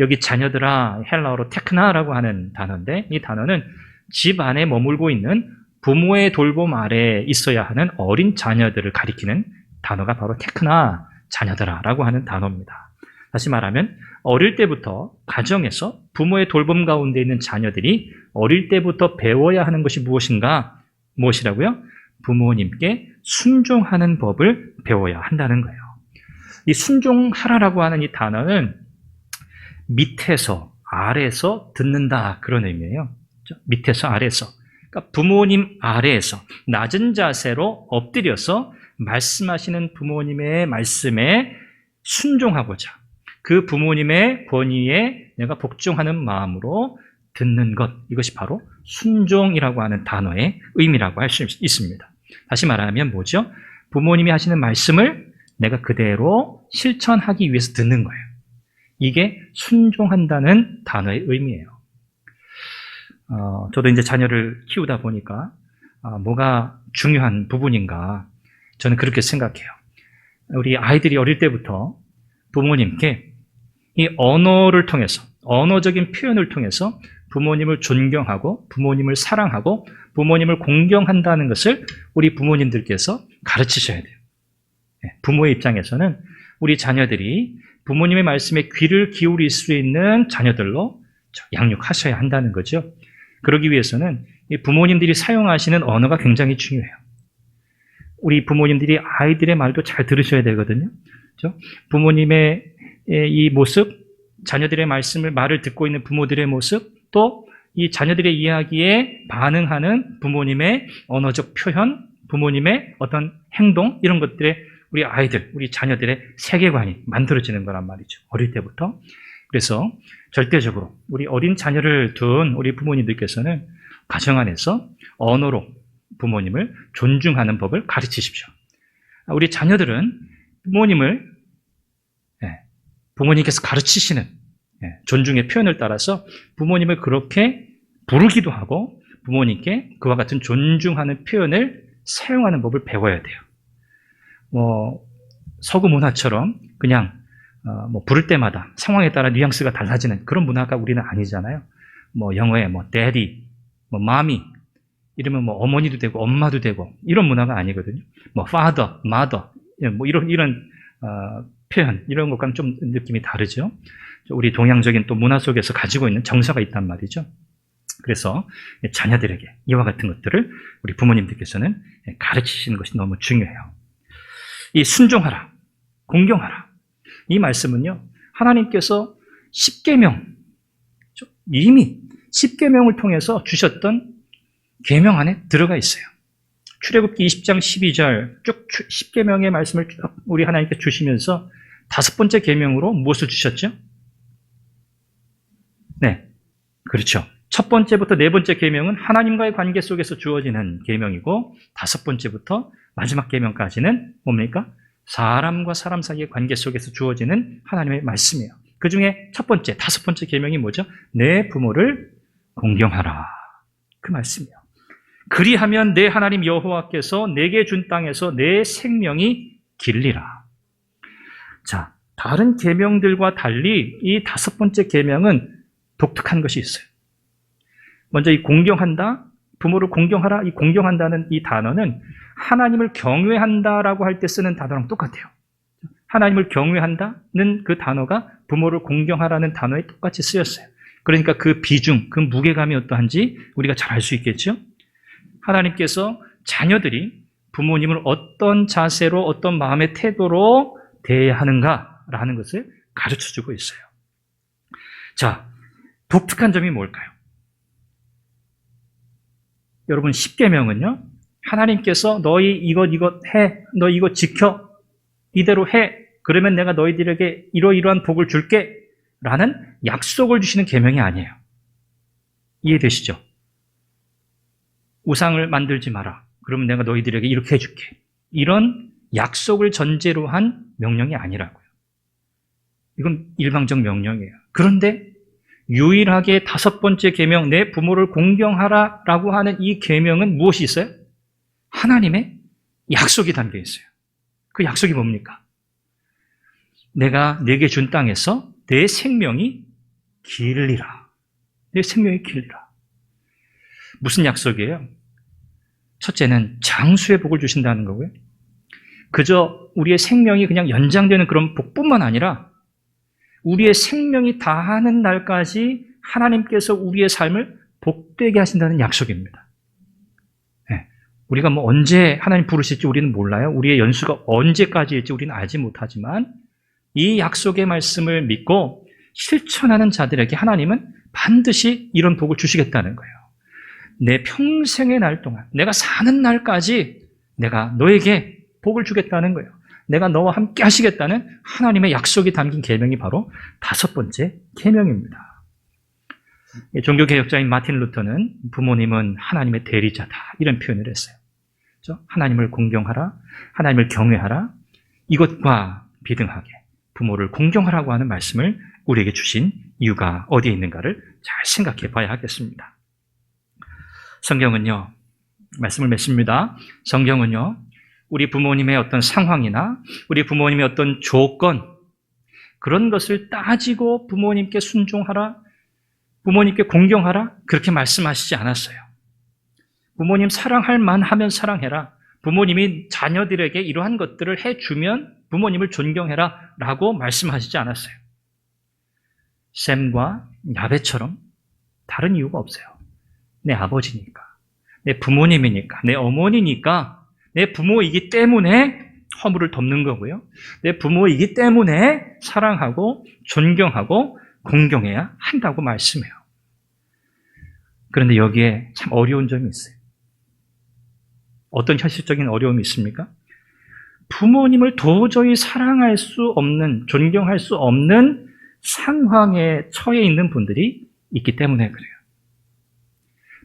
여기 자녀들아, 헬라어로 테크나라고 하는 단어인데, 이 단어는 집 안에 머물고 있는 부모의 돌봄 아래에 있어야 하는 어린 자녀들을 가리키는 단어가 바로 테크나, 자녀들아라고 하는 단어입니다. 다시 말하면 어릴 때부터 가정에서 부모의 돌봄 가운데 있는 자녀들이 어릴 때부터 배워야 하는 것이 무엇인가? 무엇이라고요? 부모님께 순종하는 법을 배워야 한다는 거예요. 이 순종하라라고 하는 이 단어는 밑에서 아래에서 듣는다 그런 의미예요. 밑에서 아래에서. 그러니까 부모님 아래에서 낮은 자세로 엎드려서 말씀하시는 부모님의 말씀에 순종하고자 그 부모님의 권위에 내가 복종하는 마음으로 듣는 것, 이것이 바로 순종이라고 하는 단어의 의미라고 할 수 있습니다. 다시 말하면 뭐죠? 부모님이 하시는 말씀을 내가 그대로 실천하기 위해서 듣는 거예요. 이게 순종한다는 단어의 의미예요. 저도 이제 자녀를 키우다 보니까 뭐가 중요한 부분인가 저는 그렇게 생각해요. 우리 아이들이 어릴 때부터 부모님께 이 언어를 통해서, 언어적인 표현을 통해서 부모님을 존경하고 부모님을 사랑하고 부모님을 공경한다는 것을 우리 부모님들께서 가르치셔야 돼요. 부모의 입장에서는 우리 자녀들이 부모님의 말씀에 귀를 기울일 수 있는 자녀들로 양육하셔야 한다는 거죠. 그러기 위해서는 부모님들이 사용하시는 언어가 굉장히 중요해요. 우리 부모님들이 아이들의 말도 잘 들으셔야 되거든요. 그렇죠? 부모님의 이 모습, 자녀들의 말을 듣고 있는 부모들의 모습, 또 이 자녀들의 이야기에 반응하는 부모님의 언어적 표현, 부모님의 어떤 행동, 이런 것들에 우리 아이들, 우리 자녀들의 세계관이 만들어지는 거란 말이죠. 어릴 때부터. 그래서 절대적으로 우리 어린 자녀를 둔 우리 부모님들께서는 가정 안에서 언어로 부모님을 존중하는 법을 가르치십시오. 우리 자녀들은 부모님께서 가르치시는 존중의 표현을 따라서 부모님을 그렇게 부르기도 하고 부모님께 그와 같은 존중하는 표현을 사용하는 법을 배워야 돼요. 서구 문화처럼 그냥 부를 때마다 상황에 따라 뉘앙스가 달라지는 그런 문화가 우리는 아니잖아요. 영어에 daddy, mommy 이러면 어머니도 되고 엄마도 되고 이런 문화가 아니거든요. father, mother 이런 표현 이런 것과는 좀 느낌이 다르죠. 우리 동양적인 또 문화 속에서 가지고 있는 정서가 있단 말이죠. 그래서 자녀들에게 이와 같은 것들을 우리 부모님들께서는 가르치시는 것이 너무 중요해요. 이 순종하라, 공경하라. 이 말씀은요, 하나님께서 10계명, 이미 10계명을 통해서 주셨던 계명 안에 들어가 있어요. 출애굽기 20장 12절 쭉 10계명의 말씀을 우리 하나님께 주시면서 5번째 계명으로 무엇을 주셨죠? 네, 그렇죠. 첫 번째부터 네 번째 계명은 하나님과의 관계 속에서 주어지는 계명이고 5번째부터 마지막 계명까지는 뭡니까? 사람과 사람 사이의 관계 속에서 주어지는 하나님의 말씀이에요. 그 중에 첫 번째, 5번째 계명이 뭐죠? 내 부모를 공경하라. 그 말씀이에요. 그리하면 내 하나님 여호와께서 내게 준 땅에서 내 생명이 길리라. 자, 다른 계명들과 달리 이 5번째 계명은 독특한 것이 있어요. 먼저 이 공경한다, 부모를 공경하라, 이 공경한다는 이 단어는 하나님을 경외한다라고 할 때 쓰는 단어랑 똑같아요. 하나님을 경외한다는 그 단어가 부모를 공경하라는 단어에 똑같이 쓰였어요. 그러니까 그 비중, 그 무게감이 어떠한지 우리가 잘 알 수 있겠죠? 하나님께서 자녀들이 부모님을 어떤 자세로, 어떤 마음의 태도로 대해야 하는가라는 것을 가르쳐주고 있어요. 자, 독특한 점이 뭘까요? 여러분, 10계명은요, 하나님께서 너희 이것 해, 너 이거 지켜, 이대로 해, 그러면 내가 너희들에게 이러이러한 복을 줄게 라는 약속을 주시는 계명이 아니에요. 이해되시죠? 우상을 만들지 마라, 그러면 내가 너희들에게 이렇게 해줄게, 이런 약속을 전제로 한 명령이 아니라고요. 이건 일방적 명령이에요. 그런데 유일하게 5번째 계명, 내 부모를 공경하라 라고 하는 이 계명은 무엇이 있어요? 하나님의 약속이 담겨 있어요. 그 약속이 뭡니까? 내가 내게 준 땅에서 내 생명이 길리라. 내 생명이 길리라. 무슨 약속이에요? 첫째는 장수의 복을 주신다는 거고요. 그저 우리의 생명이 그냥 연장되는 그런 복뿐만 아니라 우리의 생명이 다하는 날까지 하나님께서 우리의 삶을 복되게 하신다는 약속입니다. 네. 우리가 뭐 언제 하나님 부르실지 우리는 몰라요. 우리의 연수가 언제까지일지 우리는 알지 못하지만 이 약속의 말씀을 믿고 실천하는 자들에게 하나님은 반드시 이런 복을 주시겠다는 거예요. 내 평생의 날 동안, 내가 사는 날까지 내가 너에게 복을 주겠다는 거예요. 내가 너와 함께 하시겠다는 하나님의 약속이 담긴 계명이 바로 5번째 계명입니다. 종교개혁자인 마틴 루터는 부모님은 하나님의 대리자다 이런 표현을 했어요. 그렇죠? 하나님을 공경하라, 하나님을 경외하라, 이것과 비등하게 부모를 공경하라고 하는 말씀을 우리에게 주신 이유가 어디에 있는가를 잘 생각해 봐야 하겠습니다. 성경은요, 말씀을 맺습니다. 성경은요, 우리 부모님의 어떤 상황이나 우리 부모님의 어떤 조건, 그런 것을 따지고 부모님께 순종하라, 부모님께 공경하라, 그렇게 말씀하시지 않았어요. 부모님 사랑할 만하면 사랑해라, 부모님이 자녀들에게 이러한 것들을 해주면 부모님을 존경해라 라고 말씀하시지 않았어요. 셈과 야벳처럼 다른 이유가 없어요. 내 아버지니까, 내 부모님이니까, 내 어머니니까, 내 부모이기 때문에 허물을 덮는 거고요. 내 부모이기 때문에 사랑하고 존경하고 공경해야 한다고 말씀해요. 그런데 여기에 참 어려운 점이 있어요. 어떤 현실적인 어려움이 있습니까? 부모님을 도저히 사랑할 수 없는, 존경할 수 없는 상황에 처해 있는 분들이 있기 때문에 그래요.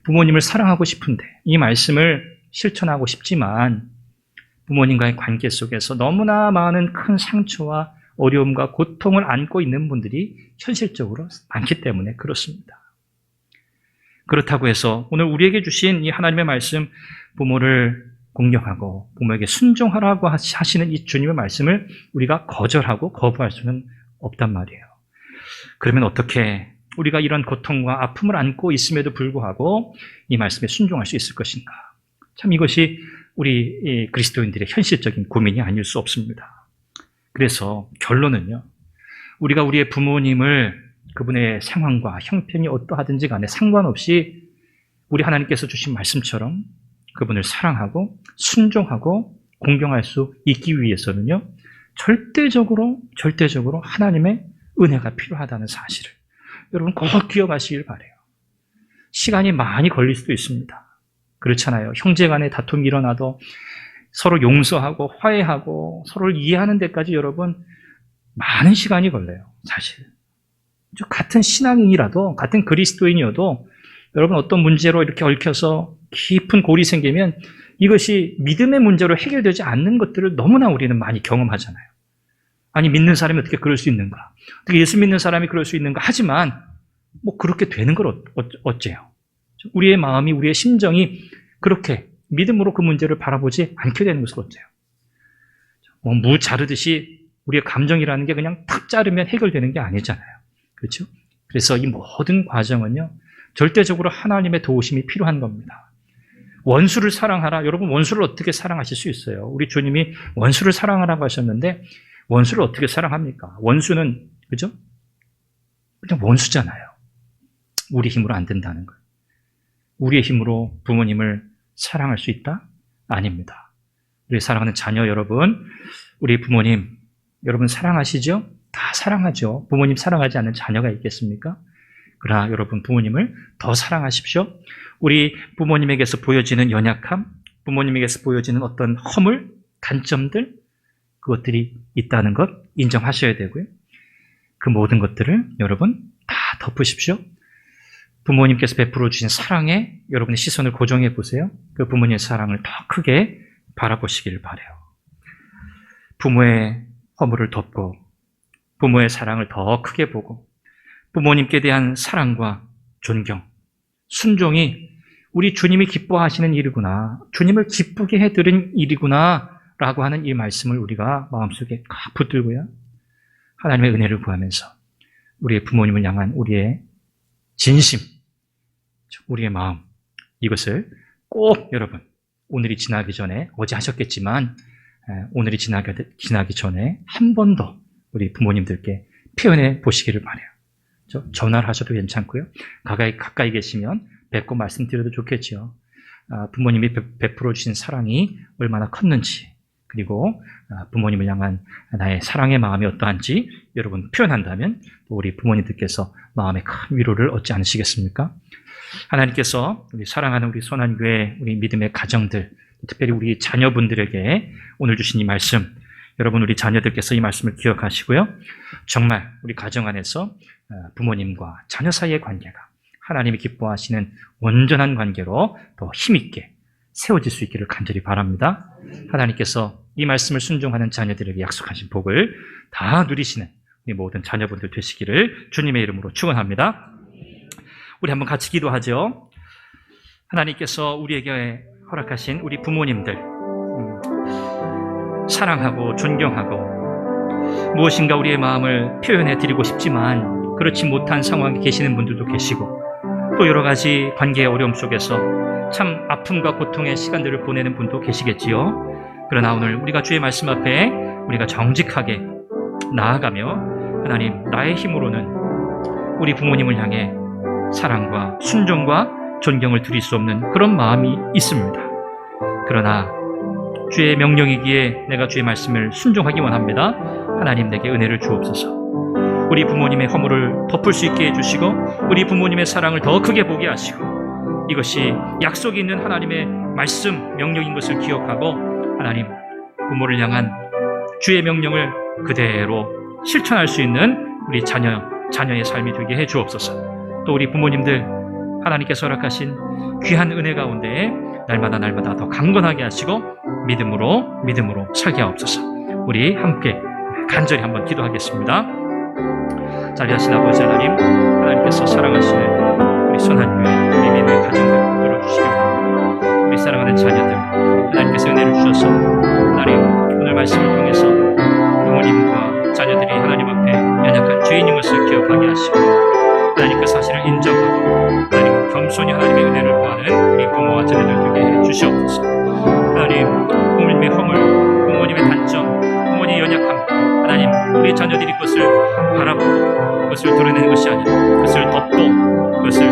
부모님을 사랑하고 싶은데 이 말씀을 실천하고 싶지만 부모님과의 관계 속에서 너무나 많은 큰 상처와 어려움과 고통을 안고 있는 분들이 현실적으로 많기 때문에 그렇습니다. 그렇다고 해서 오늘 우리에게 주신 이 하나님의 말씀, 부모를 공경하고 부모에게 순종하라고 하시는 이 주님의 말씀을 우리가 거절하고 거부할 수는 없단 말이에요. 그러면 어떻게 우리가 이런 고통과 아픔을 안고 있음에도 불구하고 이 말씀에 순종할 수 있을 것인가? 참 이것이 우리 그리스도인들의 현실적인 고민이 아닐 수 없습니다. 그래서 결론은요, 우리가 우리의 부모님을 그분의 상황과 형편이 어떠하든지 간에 상관없이 우리 하나님께서 주신 말씀처럼 그분을 사랑하고 순종하고 공경할 수 있기 위해서는요, 절대적으로 하나님의 은혜가 필요하다는 사실을 여러분 꼭 기억하시길 바라요. 시간이 많이 걸릴 수도 있습니다. 그렇잖아요. 형제 간에 다툼이 일어나도 서로 용서하고 화해하고 서로를 이해하는 데까지 여러분 많은 시간이 걸려요. 사실 같은 신앙인이라도, 같은 그리스도인이어도 여러분 어떤 문제로 이렇게 얽혀서 깊은 골이 생기면 이것이 믿음의 문제로 해결되지 않는 것들을 너무나 우리는 많이 경험하잖아요. 아니, 믿는 사람이 어떻게 그럴 수 있는가? 어떻게 예수 믿는 사람이 그럴 수 있는가? 하지만 뭐 그렇게 되는 걸 어째요? 우리의 마음이, 우리의 심정이 그렇게 믿음으로 그 문제를 바라보지 않게 되는 것을 어째요? 무 자르듯이 우리의 감정이라는 게 그냥 탁 자르면 해결되는 게 아니잖아요. 그렇죠? 그래서 이 모든 과정은요, 절대적으로 하나님의 도우심이 필요한 겁니다. 원수를 사랑하라. 여러분, 원수를 어떻게 사랑하실 수 있어요? 우리 주님이 원수를 사랑하라고 하셨는데 원수를 어떻게 사랑합니까? 원수는, 그죠? 그냥 원수잖아요. 우리 힘으로 안 된다는 거예요. 우리의 힘으로 부모님을 사랑할 수 있다? 아닙니다. 우리 사랑하는 자녀 여러분, 우리 부모님 여러분 사랑하시죠? 다 사랑하죠. 부모님 사랑하지 않는 자녀가 있겠습니까? 그러나 여러분 부모님을 더 사랑하십시오. 우리 부모님에게서 보여지는 연약함, 부모님에게서 보여지는 어떤 허물, 단점들, 그것들이 있다는 것 인정하셔야 되고요. 그 모든 것들을 여러분 다 덮으십시오. 부모님께서 베풀어 주신 사랑에 여러분의 시선을 고정해 보세요. 그 부모님의 사랑을 더 크게 바라보시길 바라요. 부모의 허물을 덮고 부모의 사랑을 더 크게 보고 부모님께 대한 사랑과 존경, 순종이 우리 주님이 기뻐하시는 일이구나, 주님을 기쁘게 해드린 일이구나 라고 하는 이 말씀을 우리가 마음속에 꽉 붙들고요, 하나님의 은혜를 구하면서 우리의 부모님을 향한 우리의 진심, 우리의 마음, 이것을 꼭 여러분 오늘이 지나기 전에, 어제 하셨겠지만 오늘이 지나기 전에 한 번 더 우리 부모님들께 표현해 보시기를 바라요. 전화를 하셔도 괜찮고요. 가까이 계시면 뵙고 말씀드려도 좋겠죠. 부모님이 베풀어 주신 사랑이 얼마나 컸는지, 그리고 부모님을 향한 나의 사랑의 마음이 어떠한지 여러분 표현한다면 우리 부모님들께서 마음의 큰 위로를 얻지 않으시겠습니까? 하나님께서 우리 사랑하는 우리 선한교회, 우리 믿음의 가정들, 특별히 우리 자녀분들에게 오늘 주신 이 말씀, 여러분 우리 자녀들께서 이 말씀을 기억하시고요. 정말 우리 가정 안에서 부모님과 자녀 사이의 관계가 하나님이 기뻐하시는 온전한 관계로 더 힘있게 세워질 수 있기를 간절히 바랍니다. 하나님께서 이 말씀을 순종하는 자녀들에게 약속하신 복을 다 누리시는 우리 모든 자녀분들 되시기를 주님의 이름으로 축원합니다. 우리 한번 같이 기도하죠. 하나님께서 우리에게 허락하신 우리 부모님들, 사랑하고 존경하고 무엇인가 우리의 마음을 표현해 드리고 싶지만 그렇지 못한 상황에 계시는 분들도 계시고, 또 여러 가지 관계의 어려움 속에서 참 아픔과 고통의 시간들을 보내는 분도 계시겠지요. 그러나 오늘 우리가 주의 말씀 앞에 우리가 정직하게 나아가며 하나님, 나의 힘으로는 우리 부모님을 향해 사랑과 순종과 존경을 드릴 수 없는 그런 마음이 있습니다. 그러나 주의 명령이기에 내가 주의 말씀을 순종하기 원합니다. 하나님, 내게 은혜를 주옵소서. 우리 부모님의 허물을 덮을 수 있게 해주시고 우리 부모님의 사랑을 더 크게 보게 하시고, 이것이 약속이 있는 하나님의 말씀, 명령인 것을 기억하고 하나님, 부모를 향한 주의 명령을 그대로 실천할 수 있는 우리 자녀의 삶이 되게 해 주옵소서. 또 우리 부모님들, 하나님께서 허락하신 귀한 은혜 가운데 날마다 더 강건하게 하시고 믿음으로 살게 하옵소서. 우리 함께 간절히 한번 기도하겠습니다. 자비하신 아버지 하나님, 하나님께서 사랑하시는 우리 선한교회, 우리 믿음의 가정들 들어주시기 바랍니다. 우리 사랑하는 자녀들, 하나님께서 은혜를 주셔서 하나님, 오늘 말씀을 통해서 부모님과 자녀들이 하나님 앞에 연약한 죄인인 것을 기억하게 하시고 하나님 그 사실을 인정하고 하나님 겸손히 하나님의 은혜를 구하는 우리 부모와 자녀들 되게 해 주시옵소서. 하나님, 부모님의 허물, 부모님의 단점, 부모님의 연약함, 하나님 우리 자녀들이 그것을 바라보고 그것을 드러내는 것이 아니라 그것을 덮고 그것을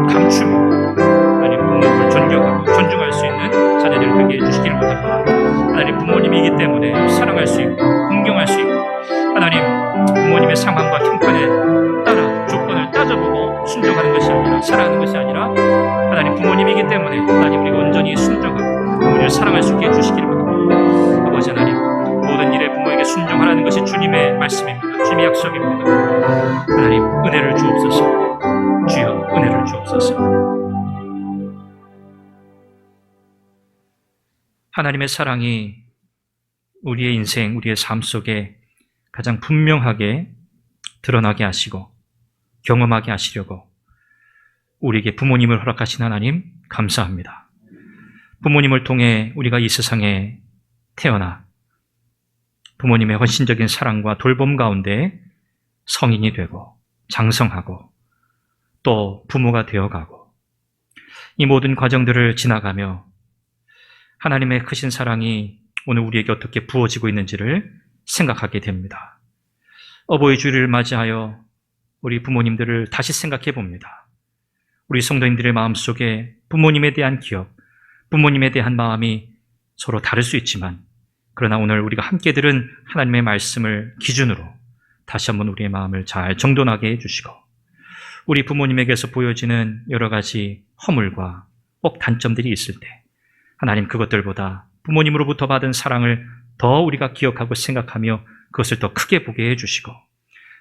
감추며 하나님 부모님을 존경하고 존중할 수 있는 자녀들을 되게 해주시기를 원합니다. 하나님, 부모님이기 때문에 사랑할 수 있고 공경할 수 있고 하나님 부모님의 상황과 형편에 따라 조건을 따져보고 순종하는 것이 아니라, 사랑하는 것이 아니라 하나님 부모님이기 때문에 하나님 우리가 온전히 순종하고 부모님을 사랑할 수 있게 해주시기를 원합니다. 아버지 하나님, 모든 일에 부모에게 순종하라는 것이 주님의 말씀입니다. 주님의 약속입니다. 하나님, 은혜를 주옵소서. 주여, 은혜를 주옵소서. 하나님의 사랑이 우리의 인생, 우리의 삶 속에 가장 분명하게 드러나게 하시고 경험하게 하시려고 우리에게 부모님을 허락하신 하나님, 감사합니다. 부모님을 통해 우리가 이 세상에 태어나 부모님의 헌신적인 사랑과 돌봄 가운데 성인이 되고 장성하고 또 부모가 되어가고, 이 모든 과정들을 지나가며 하나님의 크신 사랑이 오늘 우리에게 어떻게 부어지고 있는지를 생각하게 됩니다. 어버이 주일을 맞이하여 우리 부모님들을 다시 생각해 봅니다. 우리 성도님들의 마음속에 부모님에 대한 기억, 부모님에 대한 마음이 서로 다를 수 있지만, 그러나 오늘 우리가 함께 들은 하나님의 말씀을 기준으로 다시 한번 우리의 마음을 잘 정돈하게 해주시고, 우리 부모님에게서 보여지는 여러 가지 허물과 꼭 단점들이 있을 때 하나님, 그것들보다 부모님으로부터 받은 사랑을 더 우리가 기억하고 생각하며 그것을 더 크게 보게 해주시고,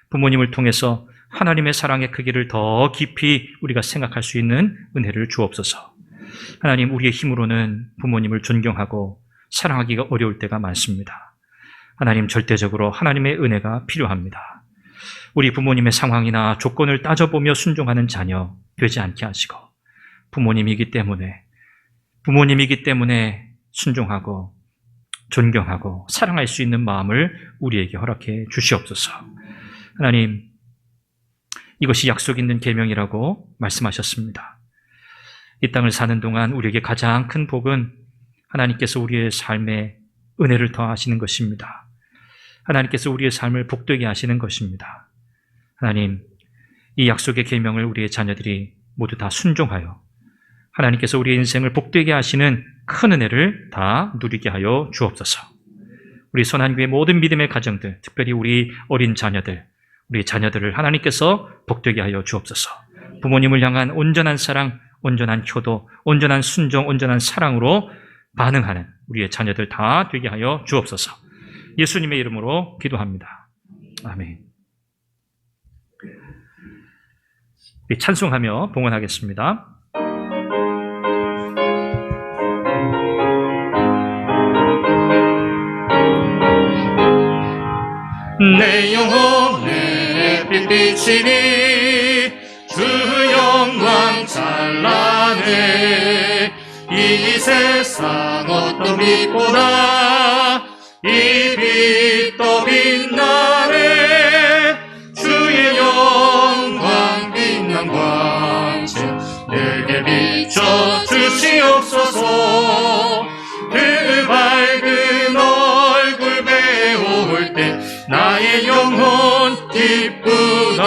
부모님을 통해서 하나님의 사랑의 크기를 더 깊이 우리가 생각할 수 있는 은혜를 주옵소서. 하나님, 우리의 힘으로는 부모님을 존경하고 사랑하기가 어려울 때가 많습니다. 하나님, 절대적으로 하나님의 은혜가 필요합니다. 우리 부모님의 상황이나 조건을 따져보며 순종하는 자녀 되지 않게 하시고, 부모님이기 때문에 순종하고 존경하고 사랑할 수 있는 마음을 우리에게 허락해 주시옵소서. 하나님, 이것이 약속 있는 계명이라고 말씀하셨습니다. 이 땅을 사는 동안 우리에게 가장 큰 복은 하나님께서 우리의 삶에 은혜를 더하시는 것입니다. 하나님께서 우리의 삶을 복되게 하시는 것입니다. 하나님, 이 약속의 계명을 우리의 자녀들이 모두 다 순종하여 하나님께서 우리의 인생을 복되게 하시는 큰 은혜를 다 누리게 하여 주옵소서. 우리 선한교회 모든 믿음의 가정들, 특별히 우리 어린 자녀들, 우리 자녀들을 하나님께서 복되게 하여 주옵소서. 부모님을 향한 온전한 사랑, 온전한 효도, 온전한 순종, 온전한 사랑으로 반응하는 우리의 자녀들 다 되게 하여 주옵소서. 예수님의 이름으로 기도합니다. 아멘. 우리 찬송하며 봉헌하겠습니다. 내 영혼에 빛비치니 주 영광 찬란해. 이 세상 어떤 빛보다 이 빛 더 빛나네. 주의 영광 빛난 광채 내게 비춰 주시옵소서. 그 밝은 얼굴 배울 때 나의 영혼 기쁘다.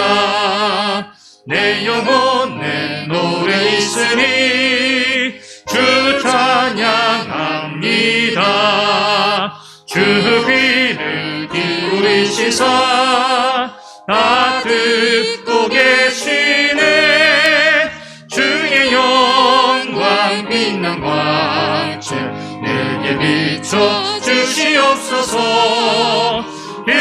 내 영혼에 노래 있으니 주 찬양합니다. 주 귀를 기울이시사 다 듣고 계시네. 주의 영광 빛난 광채 내게 비춰 주시옵소서. 그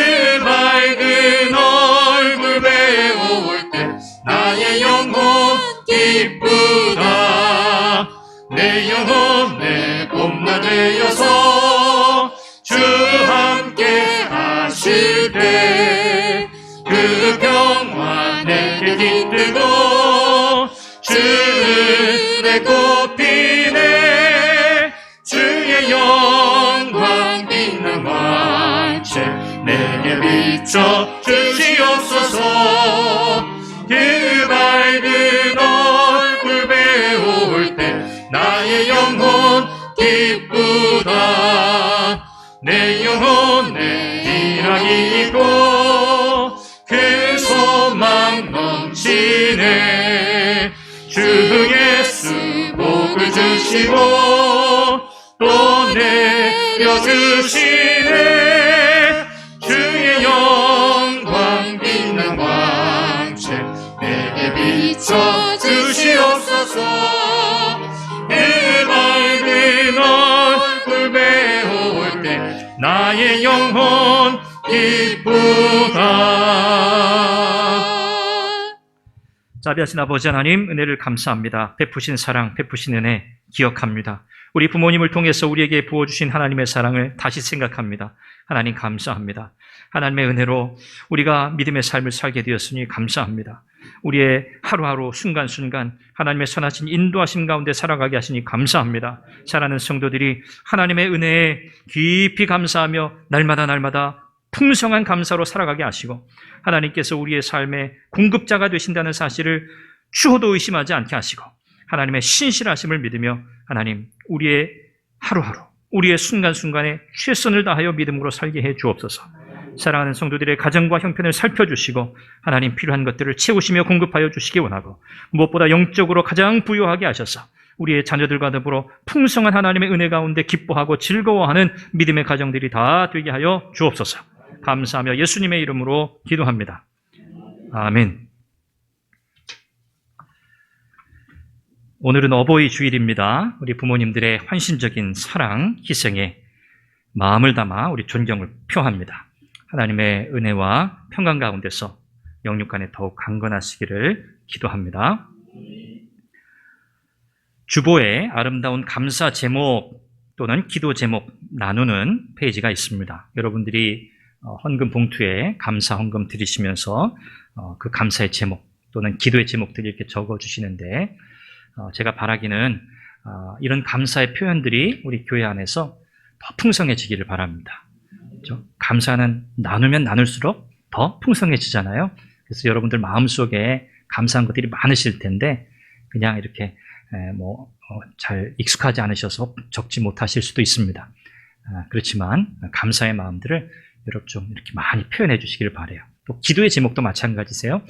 밝은 얼굴 배울 때 나의 영혼 기쁘다. 내 영혼에 봄날 되어서 주 함께 하실 때 그 평화 내게 깃들고 주를 꽃피네. 주의 영광 빛난 광채 내게 비춰 주시옵소서. 그 밝은 얼굴 배울 때 나의 영혼 기쁘다. 내 영혼에 희락이 있고 그 소망 넘치네. 주 예수 복을 주시고 또 내려주시네. 주의 영광 빛난 광채 내게 비춰 주시옵소서. 그 밝은 얼굴 배울 때 나의 영혼 기쁘다. 자비하신 아버지 하나님, 은혜를 감사합니다. 베푸신 사랑, 베푸신 은혜 기억합니다. 우리 부모님을 통해서 우리에게 부어주신 하나님의 사랑을 다시 생각합니다. 하나님 감사합니다. 하나님의 은혜로 우리가 믿음의 삶을 살게 되었으니 감사합니다. 우리의 하루하루 순간순간 하나님의 선하신 인도하심 가운데 살아가게 하시니 감사합니다. 사랑하는 성도들이 하나님의 은혜에 깊이 감사하며 날마다 풍성한 감사로 살아가게 하시고 하나님께서 우리의 삶의 공급자가 되신다는 사실을 추호도 의심하지 않게 하시고 하나님의 신실하심을 믿으며 하나님 우리의 하루하루 우리의 순간순간에 최선을 다하여 믿음으로 살게 해 주옵소서. 사랑하는 성도들의 가정과 형편을 살펴주시고 하나님 필요한 것들을 채우시며 공급하여 주시기 원하고 무엇보다 영적으로 가장 부유하게 하셔서 우리의 자녀들과 더불어 풍성한 하나님의 은혜 가운데 기뻐하고 즐거워하는 믿음의 가정들이 다 되게 하여 주옵소서. 감사하며 예수님의 이름으로 기도합니다. 아멘. 오늘은 어버이 주일입니다. 우리 부모님들의 헌신적인 사랑, 희생에 마음을 담아 우리 존경을 표합니다. 하나님의 은혜와 평강 가운데서 영육간에 더욱 강건하시기를 기도합니다. 주보에 아름다운 감사 제목 또는 기도 제목 나누는 페이지가 있습니다. 여러분들이 헌금 봉투에 감사 헌금 드리시면서 그 감사의 제목 또는 기도의 제목들을 이렇게 적어주시는데 제가 바라기는 이런 감사의 표현들이 우리 교회 안에서 더 풍성해지기를 바랍니다. 그렇죠? 감사는 나누면 나눌수록 더 풍성해지잖아요. 그래서 여러분들 마음속에 감사한 것들이 많으실 텐데 그냥 이렇게 잘 익숙하지 않으셔서 적지 못하실 수도 있습니다. 그렇지만 감사의 마음들을 여러분 좀 이렇게 많이 표현해 주시길 바라요. 또 기도의 제목도 마찬가지세요.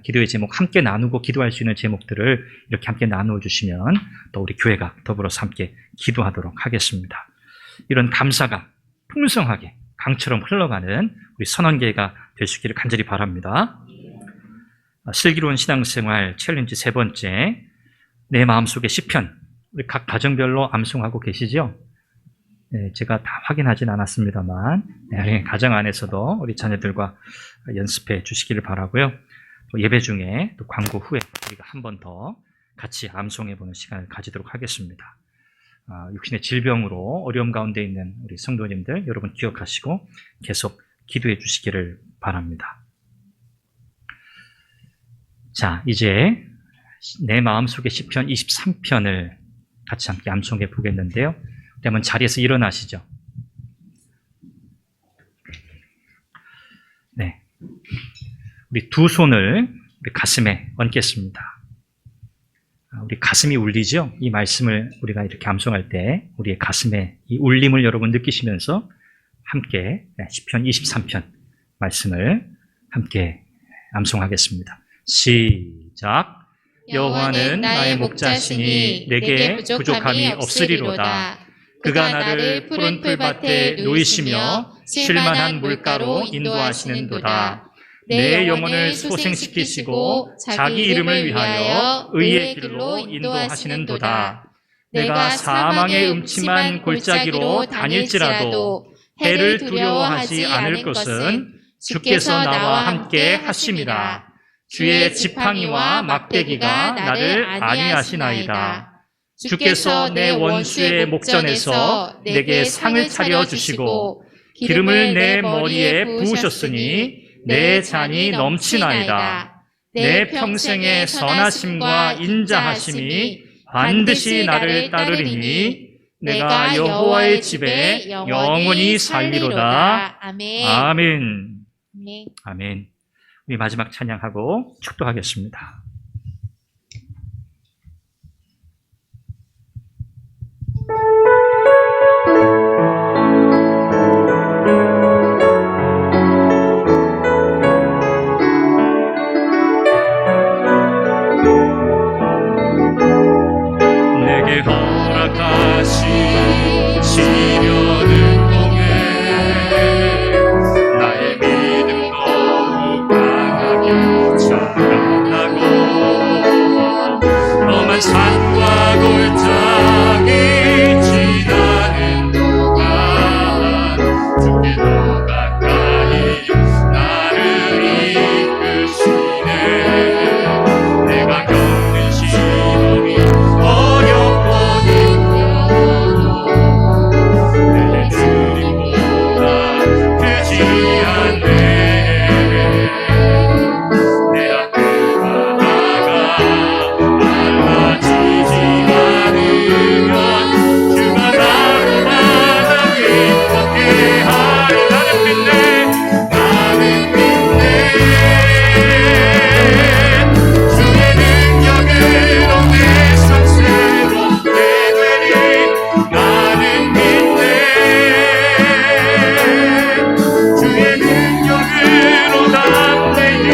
기도의 제목 함께 나누고 기도할 수 있는 제목들을 이렇게 함께 나누어 주시면 또 우리 교회가 더불어서 함께 기도하도록 하겠습니다. 이런 감사가 풍성하게 강처럼 흘러가는 우리 선언계가 될 수 있기를 간절히 바랍니다. 슬기로운 신앙생활 챌린지 세 번째, 내 마음속의 시편. 우리 각 가정별로 암송하고 계시죠? 네, 제가 다 확인하진 않았습니다만 가정 안에서도 우리 자녀들과 연습해 주시기를 바라고요. 또 예배 중에 또 광고 후에 우리가 한 번 더 같이 암송해 보는 시간을 가지도록 하겠습니다. 육신의 질병으로 어려움 가운데 있는 우리 성도님들 여러분 기억하시고 계속 기도해 주시기를 바랍니다. 자, 이제 내 마음속의 시편 23편을 같이 함께 암송해 보겠는데요. 그러면 자리에서 일어나시죠. 네, 우리 두 손을 우리 가슴에 얹겠습니다. 우리 가슴이 울리죠? 이 말씀을 우리가 이렇게 암송할 때 우리의 가슴에 이 울림을 여러분 느끼시면서 함께 시편 23편 말씀을 함께 암송하겠습니다. 시작. 여호와는 나의 목자시니 내게 부족함이 없으리로다. 그가 나를 푸른 풀밭에 놓이시며 쉴만한 물가로 인도하시는도다. 내 영혼을 소생시키시고 자기 이름을 위하여 의의 길로 인도하시는도다. 내가 사망의 음침한 골짜기로 다닐지라도 해를 두려워하지 않을 것은 주께서 나와 함께 하심이라. 주의 지팡이와 막대기가 나를 안위하시나이다. 주께서 내 원수의 목전에서 내게 상을 차려주시고 기름을 내 머리에 부으셨으니 내 잔이 넘치나이다. 내 평생의 선하심과 인자하심이 반드시 나를 따르리니 내가 여호와의 집에 영원히 살리로다. 아멘. 아멘. 아멘. 아멘. 우리 마지막 찬양하고 축도하겠습니다. 내게 허락하신 시련을 통해 나의 믿음 더욱 강하게 자라나고 험한 산과 골짜기 지나는 동안 주께 더 가까이 나를 이끄시네. 내가 겪는 시험이 어렵고 힘들어도 내 주님보다 크지 않네. 내 앞에 가다가 달라지지 않으면 주가 나를 기쁘게 하리. 나는 믿네. 나는 믿네. 주의 능력으로 내 삶 새롭게 되리. 나는 믿네. 주의 능력으로 담대히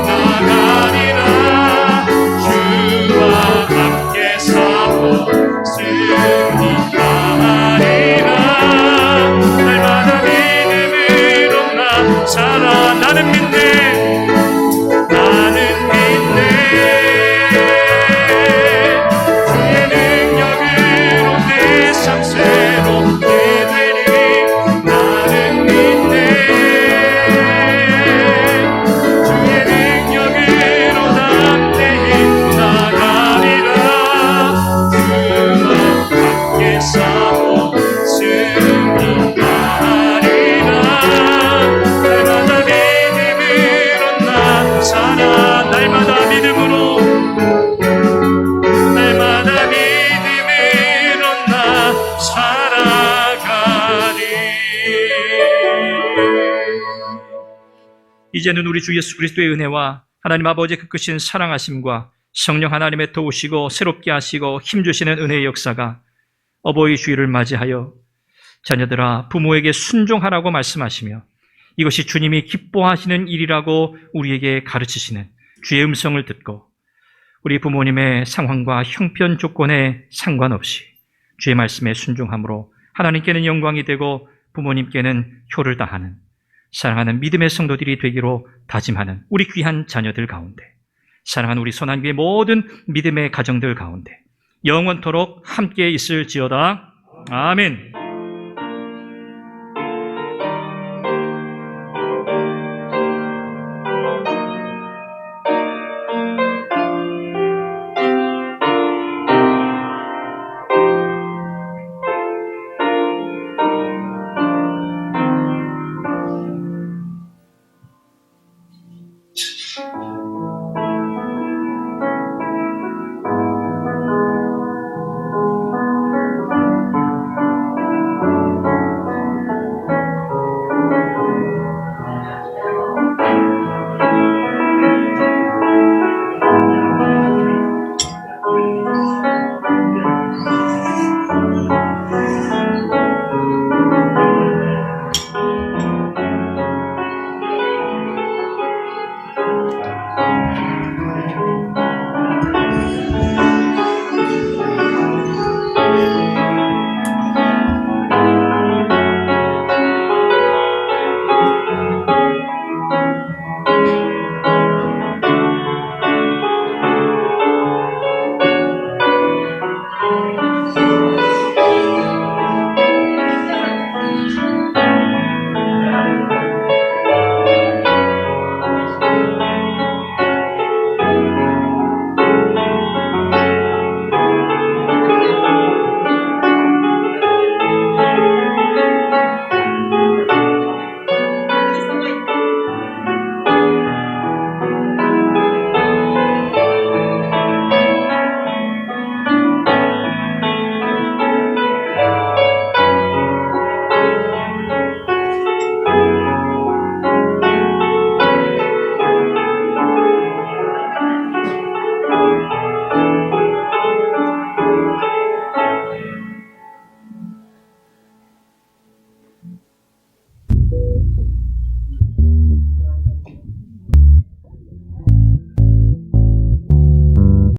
나가리라. 주와 함께 싸워 승리하리라. 날마다 믿음으로 나 살아. 나는 믿네. 나는 믿네. 주의 능력으로 내 삶 새롭게 되리. 나는 믿네. 주의 능력으로 담대히 나가리라. 주와 함께 싸워 승리하리라. 날마다 믿음으로 나 살아. 날마다 믿음으로 날마다 믿음으로 나 살아가리. 이제는 우리 주 예수 그리스도의 은혜와 하나님 아버지의 그 크신 사랑하심과 성령 하나님의 도우시고 새롭게 하시고 힘주시는 은혜의 역사가 어버이 주일을 맞이하여 자녀들아 부모에게 순종하라고 말씀하시며 이것이 주님이 기뻐하시는 일이라고 우리에게 가르치시는 주의 음성을 듣고 우리 부모님의 상황과 형편 조건에 상관없이 주의 말씀에 순종함으로 하나님께는 영광이 되고 부모님께는 효를 다하는 사랑하는 믿음의 성도들이 되기로 다짐하는 우리 귀한 자녀들 가운데, 사랑하는 우리 손안귀의 모든 믿음의 가정들 가운데 영원토록 함께 있을지어다. 아멘.